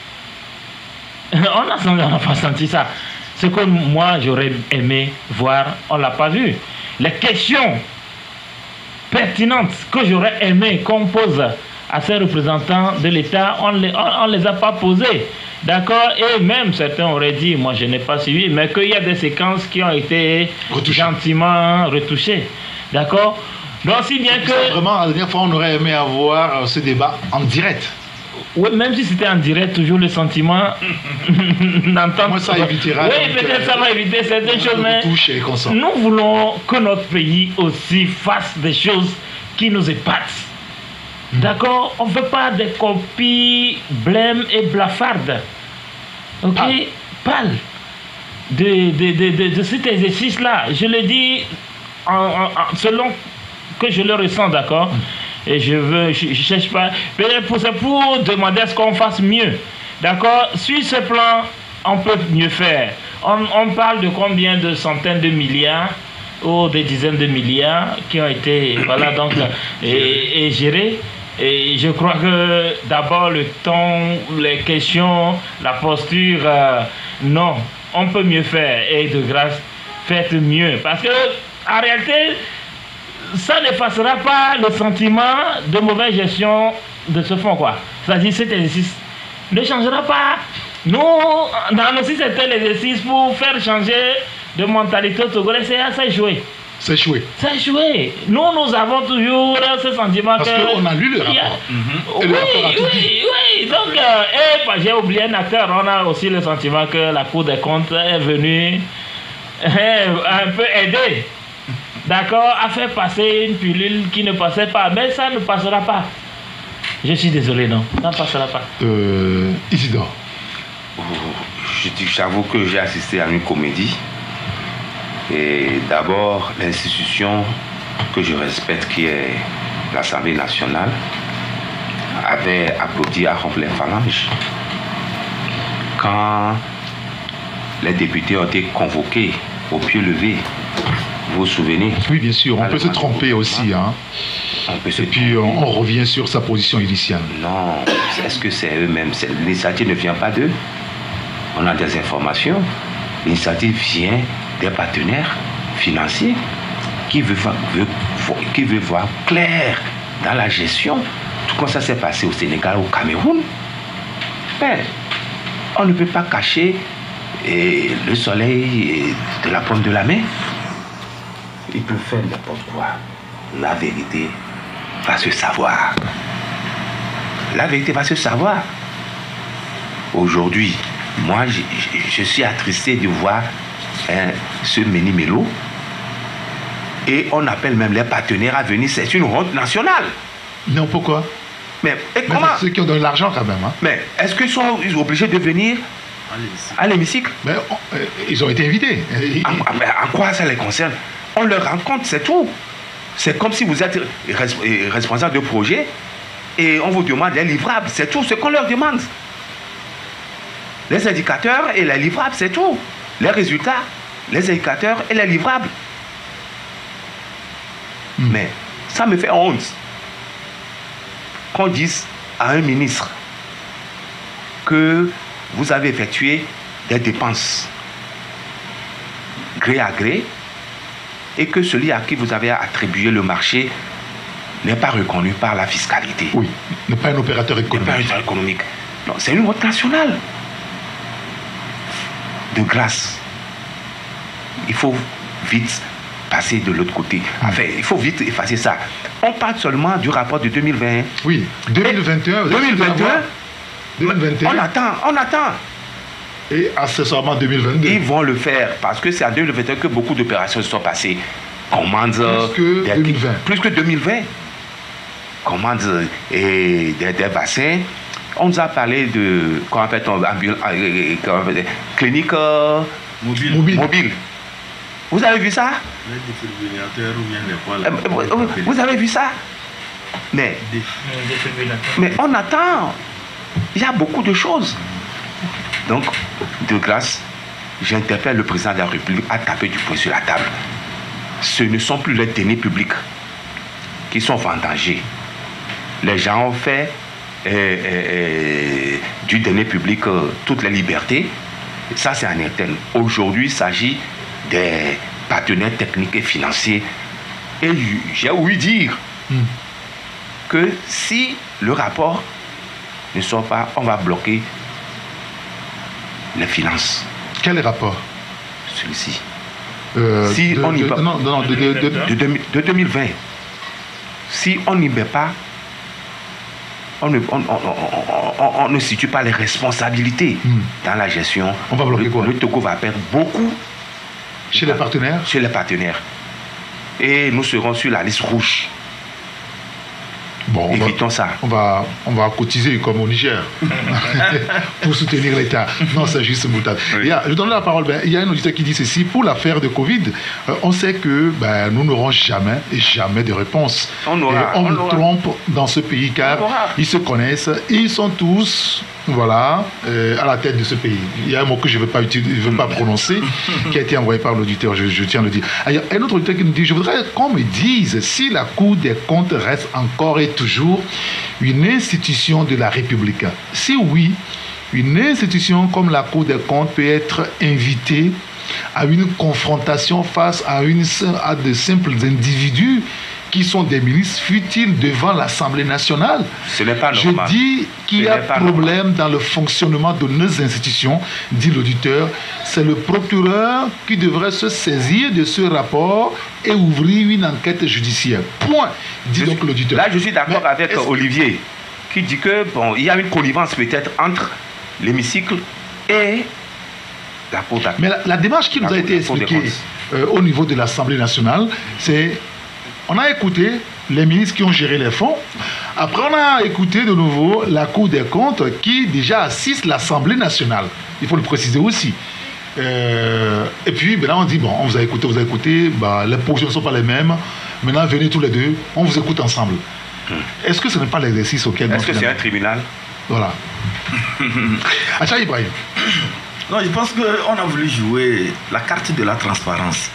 On n'a pas senti ça. Ce que moi j'aurais aimé voir, on ne l'a pas vu. Les questions pertinentes que j'aurais aimé qu'on pose à ces représentants de l'État, on ne les a pas posées. D'accord? Et même certains auraient dit, moi je n'ai pas suivi, mais qu'il y a des séquences qui ont été gentiment retouchées. D'accord? Donc si bien que... Vraiment, la dernière fois, on aurait aimé avoir ce débat en direct. Oui, même si c'était en direct, toujours le sentiment d'entendre... Moi, ça évitera... Oui, peut-être ça va éviter certaines choses, mais nous voulons que notre pays aussi fasse des choses qui nous épatent. D'accord? On ne fait pas des copies blêmes et blafardes. Ok? Pâle. De cet exercice-là. Je le dis selon que je le ressens, d'accord? Et je cherche pas. C'est pour demander à ce qu'on fasse mieux. D'accord, sur ce plan, on peut mieux faire. On parle de combien de centaines de milliards ou des dizaines de milliards qui ont été voilà, donc, et gérés. Et je crois que d'abord le ton, les questions, la posture, non, on peut mieux faire. Et de grâce, faites mieux. Parce que en réalité, ça n'effacera pas le sentiment de mauvaise gestion de ce fonds, quoi. C'est-à-dire cet exercice ne changera pas. Nous, dans aussi c'était l'exercice pour faire changer de mentalité au Togolais, c'est joué. C'est échoué. C'est échoué. Nous avons toujours ce sentiment parce qu'on a lu le rapport. Et le rapport a tout dit. Oui. Donc, j'ai oublié un acteur. On a aussi le sentiment que la Cour des comptes est venue un peu aider. D'accord, à faire passer une pilule qui ne passait pas. Mais ça ne passera pas. Je suis désolé, non. Ça ne passera pas. Isidore. J'avoue que j'ai assisté à une comédie. Et d'abord, l'institution que je respecte, qui est l'Assemblée nationale, avait applaudi à rompre les phalanges quand les députés ont été convoqués au pied levé. Vous vous souvenez? Oui, bien sûr. On peut se tromper aussi. Hein. Et puis, on revient sur sa position initiale. Non. Est-ce que c'est eux-mêmes? L'initiative ne vient pas d'eux. On a des informations. L'initiative vient des partenaires financiers qui veulent voir clair dans la gestion, tout comme ça s'est passé au Sénégal, au Cameroun. Mais on ne peut pas cacher le soleil de la paume de la main. Ils peuvent faire n'importe quoi. La vérité va se savoir. La vérité va se savoir. Aujourd'hui, moi, je suis attristé de voir ce mini-mélo. Et on appelle même les partenaires à venir. C'est une honte nationale. Non, pourquoi? Mais comment? Ceux qui ont donné l'argent quand même. Hein. Mais est-ce qu'ils sont obligés de venir à l'hémicycle? Mais ils ont été invités. En quoi ça les concerne? On leur rend compte, c'est tout. C'est comme si vous êtes responsable de projet et on vous demande les livrables. C'est tout ce qu'on leur demande. Les indicateurs et les livrables, c'est tout. Les résultats, les indicateurs et les livrables. Mais ça me fait honte qu'on dise à un ministre que vous avez effectué des dépenses gré à gré et que celui à qui vous avez attribué le marché n'est pas reconnu par la fiscalité. Oui, n'est pas un opérateur économique. N'est pas un opérateur économique. Non, c'est une honte nationale. De grâce, il faut vite passer de l'autre côté. Enfin, il faut vite effacer ça. On parle seulement du rapport de 2020. Oui, 2021. 2021. On attend. Et accessoirement 2022. Ils vont le faire parce que c'est en 2021 que beaucoup d'opérations se sont passées. Commande plus que 2020. Plus que 2020. Commande et des vaccins. On nous a parlé de clinique mobile. Vous avez vu ça? Vous avez vu ça? Mais on attend. Il y a beaucoup de choses. Donc, de grâce, j'interpelle le président de la République à taper du poing sur la table. Ce ne sont plus les deniers publics qui sont vendangés. Les gens ont fait du denier public toutes les libertés. Ça, c'est en interne. Aujourd'hui, il s'agit des partenaires techniques et financiers. Et j'ai ouï dire que si le rapport ne sort pas, on va bloquer les finances. Quel rapport? Celui-ci. Si on n'y va pas. De 2020. Si on n'y met pas, on ne situe pas les responsabilités dans la gestion. On va bloquer quoi? Le Togo va perdre beaucoup. Chez les partenaires? Chez les partenaires. Et nous serons sur la liste rouge. Bon, évitons ça. On va cotiser comme au Niger pour soutenir l'État. Non, c'est juste boutade. Oui. Je donne la parole. Il y a un auditeur qui dit ceci. Pour l'affaire de Covid, on sait que nous n'aurons jamais de réponse. On nous trompe dans ce pays car ils se connaissent. Ils sont tous voilà, à la tête de ce pays. Il y a un mot que je ne veux pas prononcer, qui a été envoyé par l'auditeur, je tiens à le dire. Il y a un autre auditeur qui nous dit, je voudrais qu'on me dise si la Cour des comptes reste encore et toujours une institution de la République. Si oui, une institution comme la Cour des comptes peut être invitée à une confrontation face à de simples individus qui sont des ministres, fut-il devant l'Assemblée nationale. Ce n'est pas normal. Je dis qu'il y a problème dans le fonctionnement de nos institutions, dit l'auditeur. C'est le procureur qui devrait se saisir de ce rapport et ouvrir une enquête judiciaire. Point, dit donc l'auditeur. Là, je suis d'accord avec Olivier, qui dit que il y a une connivence peut-être entre l'hémicycle et la Cour d'appel. Mais la démarche qui nous a été expliquée au niveau de l'Assemblée nationale, c'est... On a écouté les ministres qui ont géré les fonds. Après, on a écouté de nouveau la Cour des comptes qui déjà assiste l'Assemblée nationale. Il faut le préciser aussi. Et puis, là, on dit, bon, on vous a écouté, bah, les positions ne sont pas les mêmes. Maintenant, venez tous les deux, on vous écoute ensemble. Est-ce que ce n'est pas l'exercice auquel... Est-ce que c'est un tribunal? Voilà. Acha Ibrahim. Non, je pense qu'on a voulu jouer la carte de la transparence.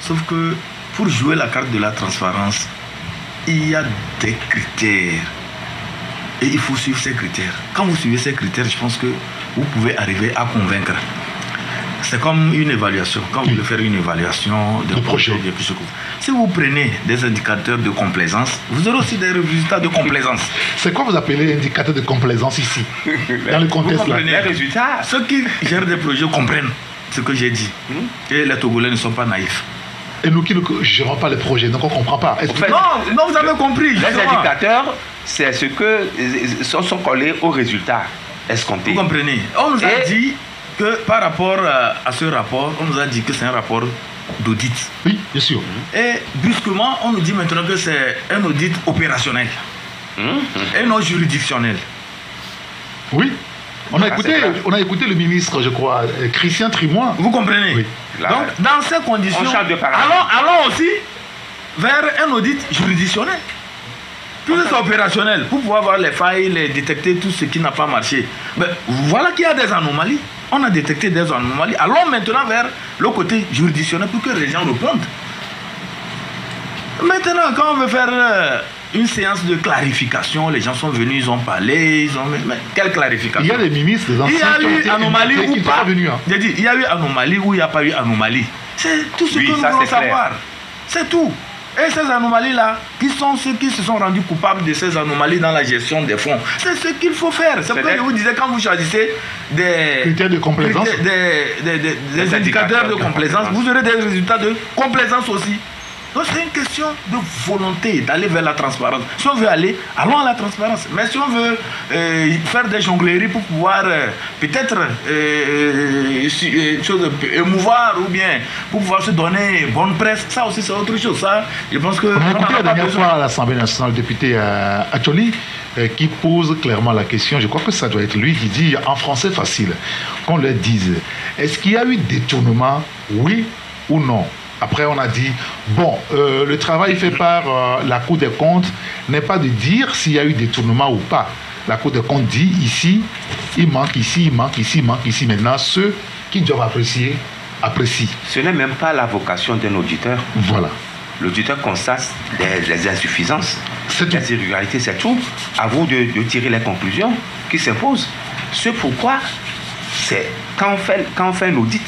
Sauf que pour jouer la carte de la transparence, il y a des critères. Et il faut suivre ces critères. Quand vous suivez ces critères, je pense que vous pouvez arriver à convaincre. C'est comme une évaluation. Quand vous voulez faire une évaluation de projet, si vous prenez des indicateurs de complaisance, vous aurez aussi des résultats de complaisance. C'est quoi vous appelez indicateur de complaisance ici? Dans le contexte là. Les résultats. Ceux qui gèrent des projets comprennent ce que j'ai dit. Et les Togolais ne sont pas naïfs. Et nous qui ne gérons pas les projets, donc on ne comprend pas. Non, vous avez compris. Les indicateurs, c'est ce que sont collés aux résultats escomptés. Vous comprenez? On nous a dit que par rapport à ce rapport, on nous a dit que c'est un rapport d'audit. Oui, bien sûr. Et brusquement, on nous dit maintenant que c'est un audit opérationnel et non juridictionnel. Oui. On a écouté le ministre, je crois, Christian Trimois. Vous comprenez? Oui. Donc, dans ces conditions, allons aussi vers un audit juridictionnel. Plus c'est opérationnel, pour pouvoir voir les failles, les détecter tout ce qui n'a pas marché. Mais voilà qu'il y a des anomalies. On a détecté des anomalies. Allons maintenant vers le côté juridictionnel pour que les gens répondent. Maintenant, quand on veut faire une séance de clarification, les gens sont venus, ils ont parlé, mais quelle clarification? Il y a des ministres, des anciens qui ont été anomalie ou pas venus, hein. J'ai dit, il y a eu anomalie ou il n'y a pas eu anomalie. C'est tout ce que nous voulons savoir. C'est tout. Et ces anomalies-là, qui sont ceux qui se sont rendus coupables de ces anomalies dans la gestion des fonds, c'est ce qu'il faut faire. C'est pourquoi je vous disais, quand vous choisissez des critères de complaisance, des indicateurs de complaisance, vous aurez des résultats de complaisance aussi. Donc c'est une question de volonté d'aller vers la transparence. Si on veut aller, allons à la transparence. Mais si on veut faire des jongleries pour pouvoir peut-être émouvoir ou bien pour pouvoir se donner bonne presse, ça aussi c'est autre chose. Ça, je pense que... On a écouté la dernière fois à l'Assemblée nationale le député Acholi qui pose clairement la question, je crois que ça doit être lui qui dit en français facile, qu'on leur dise, est-ce qu'il y a eu détournement, oui ou non? Après, on a dit, bon, le travail fait par la Cour des comptes n'est pas de dire s'il y a eu détournement ou pas. La Cour des comptes dit, ici, il manque ici, il manque ici, il manque ici. Maintenant, ceux qui doivent apprécier, apprécient. Ce n'est même pas la vocation d'un auditeur. Voilà. L'auditeur constate les insuffisances, les irrégularités, c'est tout. À vous de tirer les conclusions qui s'imposent. C'est pourquoi, quand on fait un audit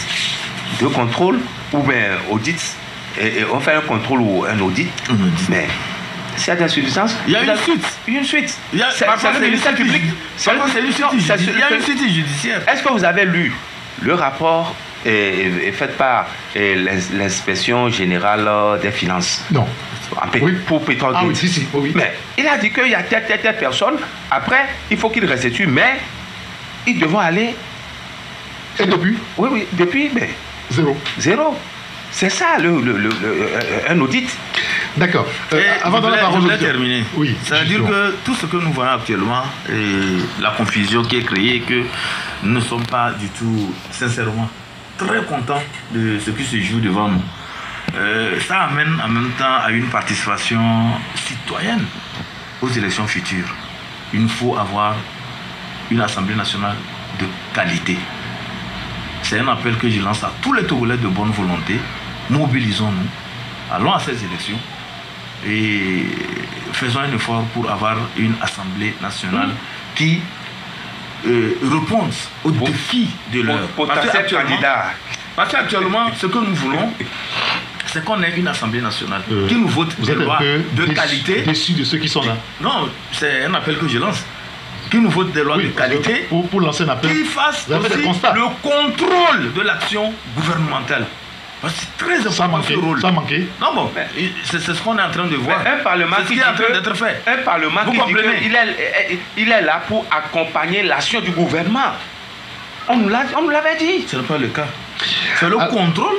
de contrôle, ou bien audit, et on fait un contrôle ou un audit, mais s'il y a des insuffisances, il y a une suite. Une suite. C'est le ministère public. Il y a une suite judiciaire. Est-ce que vous avez lu le rapport fait par l'inspection générale des finances? Non. Pour Pétrole. Ah oui, si, oui. Mais il a dit qu'il y a telle personne. Après, il faut qu'il restitue, mais ils devront aller. Et depuis? Oui, depuis, mais. Zéro. C'est ça, un audit. D'accord. Avant de la parole, je voulais terminer. Oui. C'est-à-dire que tout ce que nous voyons actuellement, la confusion qui est créée, que nous ne sommes pas du tout, sincèrement, très contents de ce qui se joue devant nous. Ça amène en même temps à une participation citoyenne aux élections futures. Il nous faut avoir une Assemblée nationale de qualité. C'est un appel que je lance à tous les Togolais de bonne volonté. Mobilisons-nous, allons à ces élections et faisons un effort pour avoir une Assemblée nationale qui réponde aux défis de l'heure. Parce qu'actuellement, ce que nous voulons, c'est qu'on ait une Assemblée nationale qui nous vote des lois de qualité. Déçu de ceux qui sont là. Non, c'est un appel que je lance. Qui nous vote des lois de qualité, pour lancer un appel, qui fasse aussi le contrôle de l'action gouvernementale. Parce que c'est très important ce rôle. Ça manquait. Non, bon, c'est ce qu'on est en train de voir. Un parlement qui est en train d'être fait. Un parlement qui dit qu'il est là pour accompagner l'action du gouvernement. On nous l'avait dit. Ce n'est pas le cas. C'est le contrôle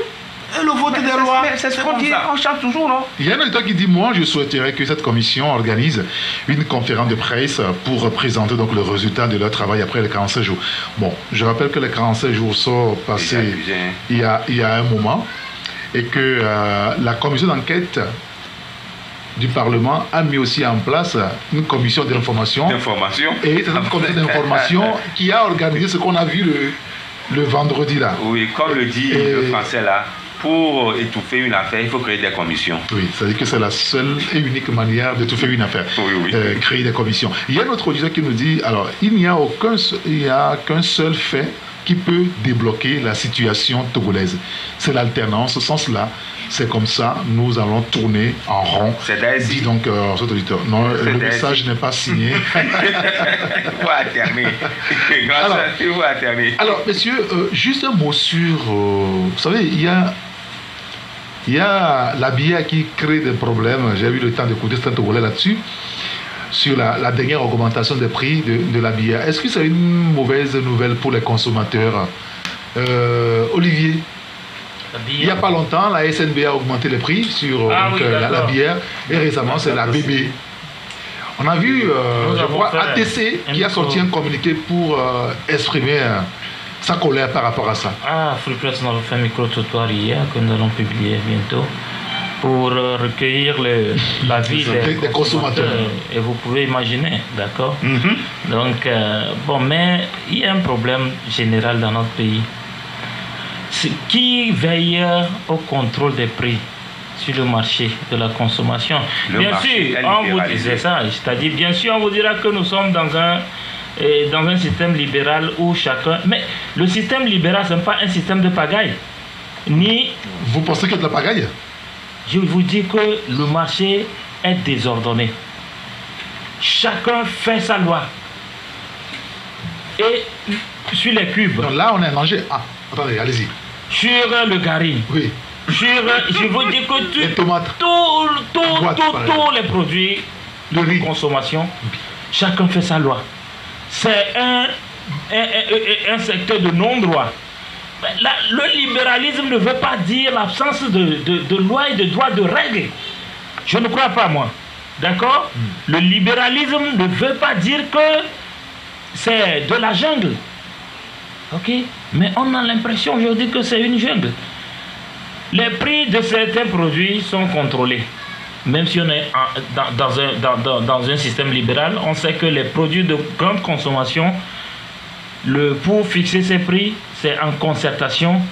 et le vote des lois. C'est ce qu'on dit, on chante toujours, non? Il y a un auditeur qui dit, moi je souhaiterais que cette commission organise une conférence de presse pour présenter donc le résultat de leur travail après les 45 jours. Bon, je rappelle que les 45 jours sont passés il y a un moment et que la commission d'enquête du Parlement a mis aussi en place une commission d'information. Et c'est une commission d'information qui a organisé ce qu'on a vu le vendredi là. Oui, comme le dit le français là, pour étouffer une affaire, il faut créer des commissions. Oui, c'est-à-dire que c'est la seule et unique manière d'étouffer une affaire. Oui. Créer des commissions. Il y a un autre auditeur qui nous dit, alors, il n'y a qu'un seul fait qui peut débloquer la situation togolaise. C'est l'alternance. Sans cela, c'est comme ça, nous allons tourner en rond. C'est Daïsi. Dit donc cet auditeur. Non, le message n'est pas signé. Il faut alterner. Alors, messieurs, juste un mot sur... vous savez, il y a la bière qui crée des problèmes. J'ai eu le temps d'écouter certains Togolais là-dessus, sur la dernière augmentation des prix de la bière. Est-ce que c'est une mauvaise nouvelle pour les consommateurs? Olivier, il n'y a pas longtemps, la SNB a augmenté les prix sur la bière, et récemment, c'est la BB. On a vu, je crois, ATC qui a sorti un communiqué pour exprimer sa colère par rapport à ça. Free Press, nous avons fait un micro-trottoir hier que nous allons publier bientôt pour recueillir l'avis des consommateurs. Et vous pouvez imaginer, d'accord? Donc, mais il y a un problème général dans notre pays. Qui veille au contrôle des prix sur le marché de la consommation? Bien sûr, on vous disait ça, c'est-à-dire, bien sûr, on vous dira que nous sommes dans un système libéral où chacun... Mais le système libéral, ce n'est pas un système de pagaille. Vous pensez qu'il y a de la pagaille? Je vous dis que le marché est désordonné. Chacun fait sa loi. Et sur les cubes... Donc là, on est en danger. Attendez, allez-y. Sur le gari. Oui. Je vous dis que les tomates. Tous les produits de consommation, chacun fait sa loi. C'est un secteur de non-droit. Le libéralisme ne veut pas dire l'absence de loi et de droit, de règles. Je ne crois pas, moi. D'accord? Le libéralisme ne veut pas dire que c'est de la jungle. Ok? Mais on a l'impression aujourd'hui que c'est une jungle. Les prix de certains produits sont contrôlés. Même si on est dans un système libéral, on sait que les produits de grande consommation, pour fixer ces prix, c'est en concertation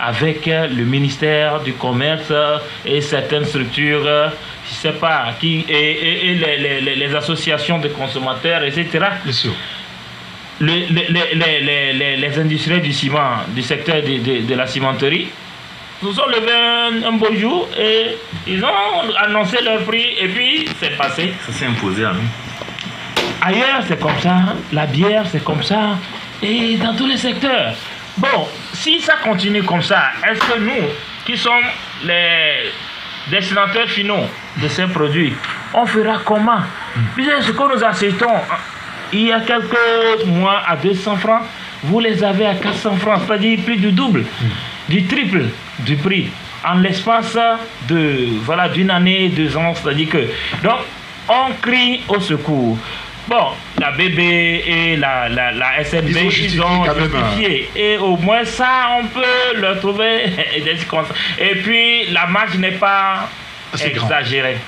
avec le ministère du Commerce et certaines structures, je ne sais pas, et les associations de consommateurs, etc. Bien sûr. Les industriels du ciment, du secteur de la cimenterie, nous sont levés un beau jour et ils ont annoncé leur prix et puis c'est passé. Ça s'est imposé à nous. Ailleurs c'est comme ça, la bière c'est comme ça et dans tous les secteurs. Bon, si ça continue comme ça, est-ce que nous, qui sommes les destinataires finaux de ces produits, on fera comment? Puisque ce que nous achetons il y a quelques mois à 200 francs, vous les avez à 400 francs, c'est-à-dire plus du double, du triple du prix, en l'espace d'une année, 2 ans, c'est-à-dire que... Donc, on crie au secours. Bon, la BB et la SNB, ils ont justifié. Et au moins ça, on peut leur trouver des circonstances. Et puis, la marge n'est pas exagérée.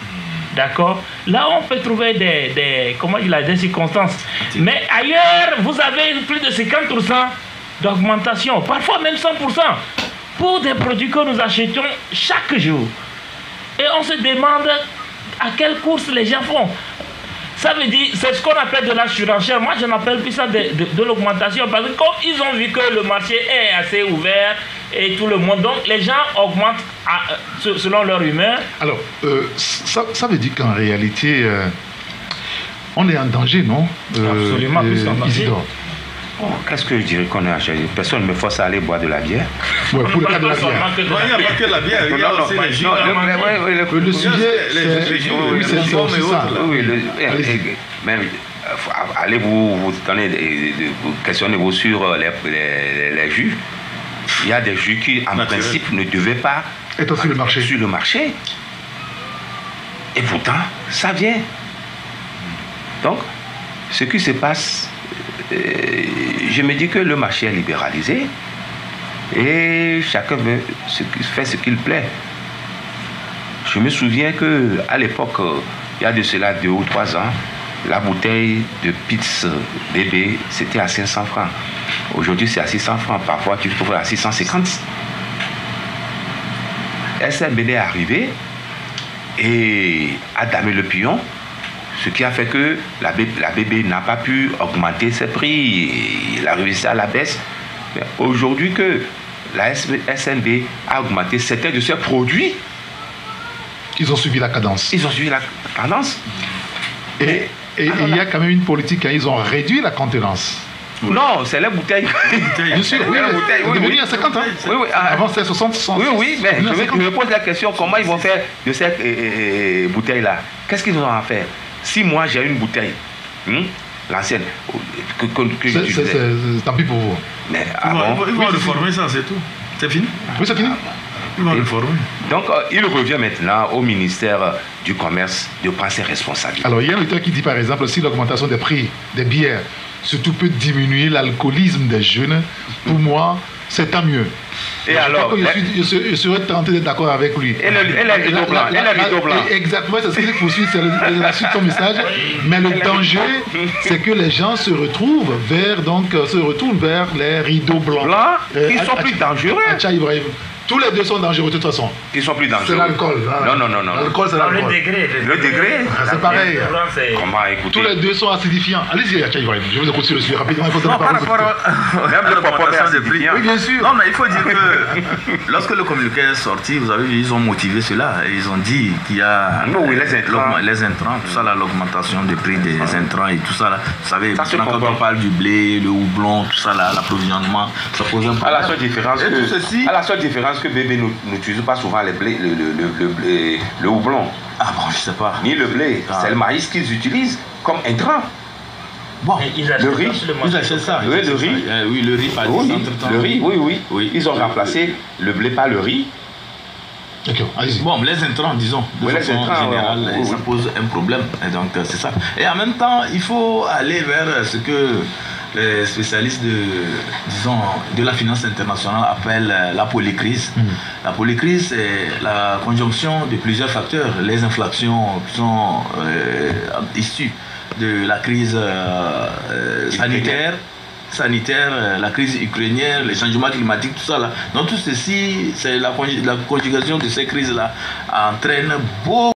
D'accord? Là, on peut trouver des circonstances. Mais ailleurs, vous avez plus de 50% d'augmentation, parfois même 100%, pour des produits que nous achetons chaque jour. Et on se demande à quelle course les gens font. Ça veut dire, c'est ce qu'on appelle de la surenchère. Moi, je n'appelle plus ça de l'augmentation. Parce que comme ils ont vu que le marché est assez ouvert et tout le monde, donc les gens augmentent selon leur humeur. Alors, ça veut dire qu'en réalité, on est en danger, non? Absolument, plus en danger. Oh, qu'est-ce que je dirais qu'on est en danger? Personne ne me force à aller boire de la bière. Ouais, pour le cas de la bière. Il n'y a pas que de la bière, il y a aussi les jus. Le sujet, c'est aussi ça. Même, allez vous donner, questionnez-vous sur les jus. Il y a des jus qui, en principe, ne devaient pas être sur le marché. Et pourtant, ça vient. Donc, ce qui se passe, je me dis que le marché est libéralisé et chacun fait ce qu'il plaît. Je me souviens qu'à l'époque, il y a de cela 2 ou 3 ans, la bouteille de Pits bébé, c'était à 500 francs. Aujourd'hui, c'est à 600 francs. Parfois, tu le trouves à 650. SMBD est arrivé et a damé le pion, ce qui a fait que la bébé n'a pas pu augmenter ses prix. Il a réussi à la baisse. Mais aujourd'hui que la SNB a augmenté certains de ses produits, ils ont suivi la cadence. Et il y a quand même une politique, hein, ils ont réduit la contenance. Oui. Non, c'est les bouteilles. Bien sûr, oui, devenu à 50 ans. Oui, avant c'était 60, 60. Oui, mais je me pose la question, comment ils vont faire de cette bouteille-là? Qu'est-ce qu'ils vont en faire? Si moi j'ai une bouteille, l'ancienne, tant pis pour vous. Mais, ils vont réformer ça, c'est tout. C'est fini? Oui, c'est fini. Ils vont réformer. Donc, il revient maintenant au ministère du Commerce de prendre ses responsabilités. Alors, il y a un auteur qui dit, par exemple, si l'augmentation des prix des bières, surtout peut diminuer l'alcoolisme des jeunes, pour moi, c'est tant mieux. Et alors, je serais tenté d'être d'accord avec lui. Et le rideau blanc. Exactement, c'est ce qu'il poursuit, c'est la suite de son message. Mais le danger, c'est que les gens se retournent vers les rideaux blancs. Qui sont plus dangereux. Tous les deux sont dangereux de toute façon. Qui sont plus dangereux. C'est l'alcool. Non. L'alcool, c'est l'alcool. Le degré. C'est pareil. Comment écouter? Tous les deux sont acidifiants. Allez-y, Acha Ibrahim. Je vous écoute sur le sujet rapidement. Il faut par rapport même le propre de prix. Oui, bien sûr. Non, mais il faut dire que lorsque le communiqué est sorti, vous avez vu, ils ont motivé cela. Et ils ont dit qu'il y a les intrants, tout ça, là, l'augmentation des prix des intrants et tout ça. Là. Vous savez, quand on parle du blé, le houblon, tout ça, là, l'approvisionnement, ça pose un problème. À la seule différence que bébé n'utilise pas souvent le houblon. Ah bon, je sais pas. Ni le blé. C'est le maïs qu'ils utilisent comme intrant. Bon, le riz. Ils achètent ça. Oui, le riz. Oui, le riz, par exemple. Le riz, oui. Ils ont remplacé le blé par le riz. D'accord, allez-y. Bon, les intrants, disons, de façon générale, ça pose un problème. Et donc, c'est ça. Et en même temps, il faut aller vers ce que les spécialistes de la finance internationale appellent la polycrise. La polycrise, c'est la conjonction de plusieurs facteurs. Les inflations qui sont issues de la crise sanitaire, la crise ukrainienne, les changements climatiques, tout ça là. Donc tout ceci, c'est la conjugation de ces crises-là entraîne beaucoup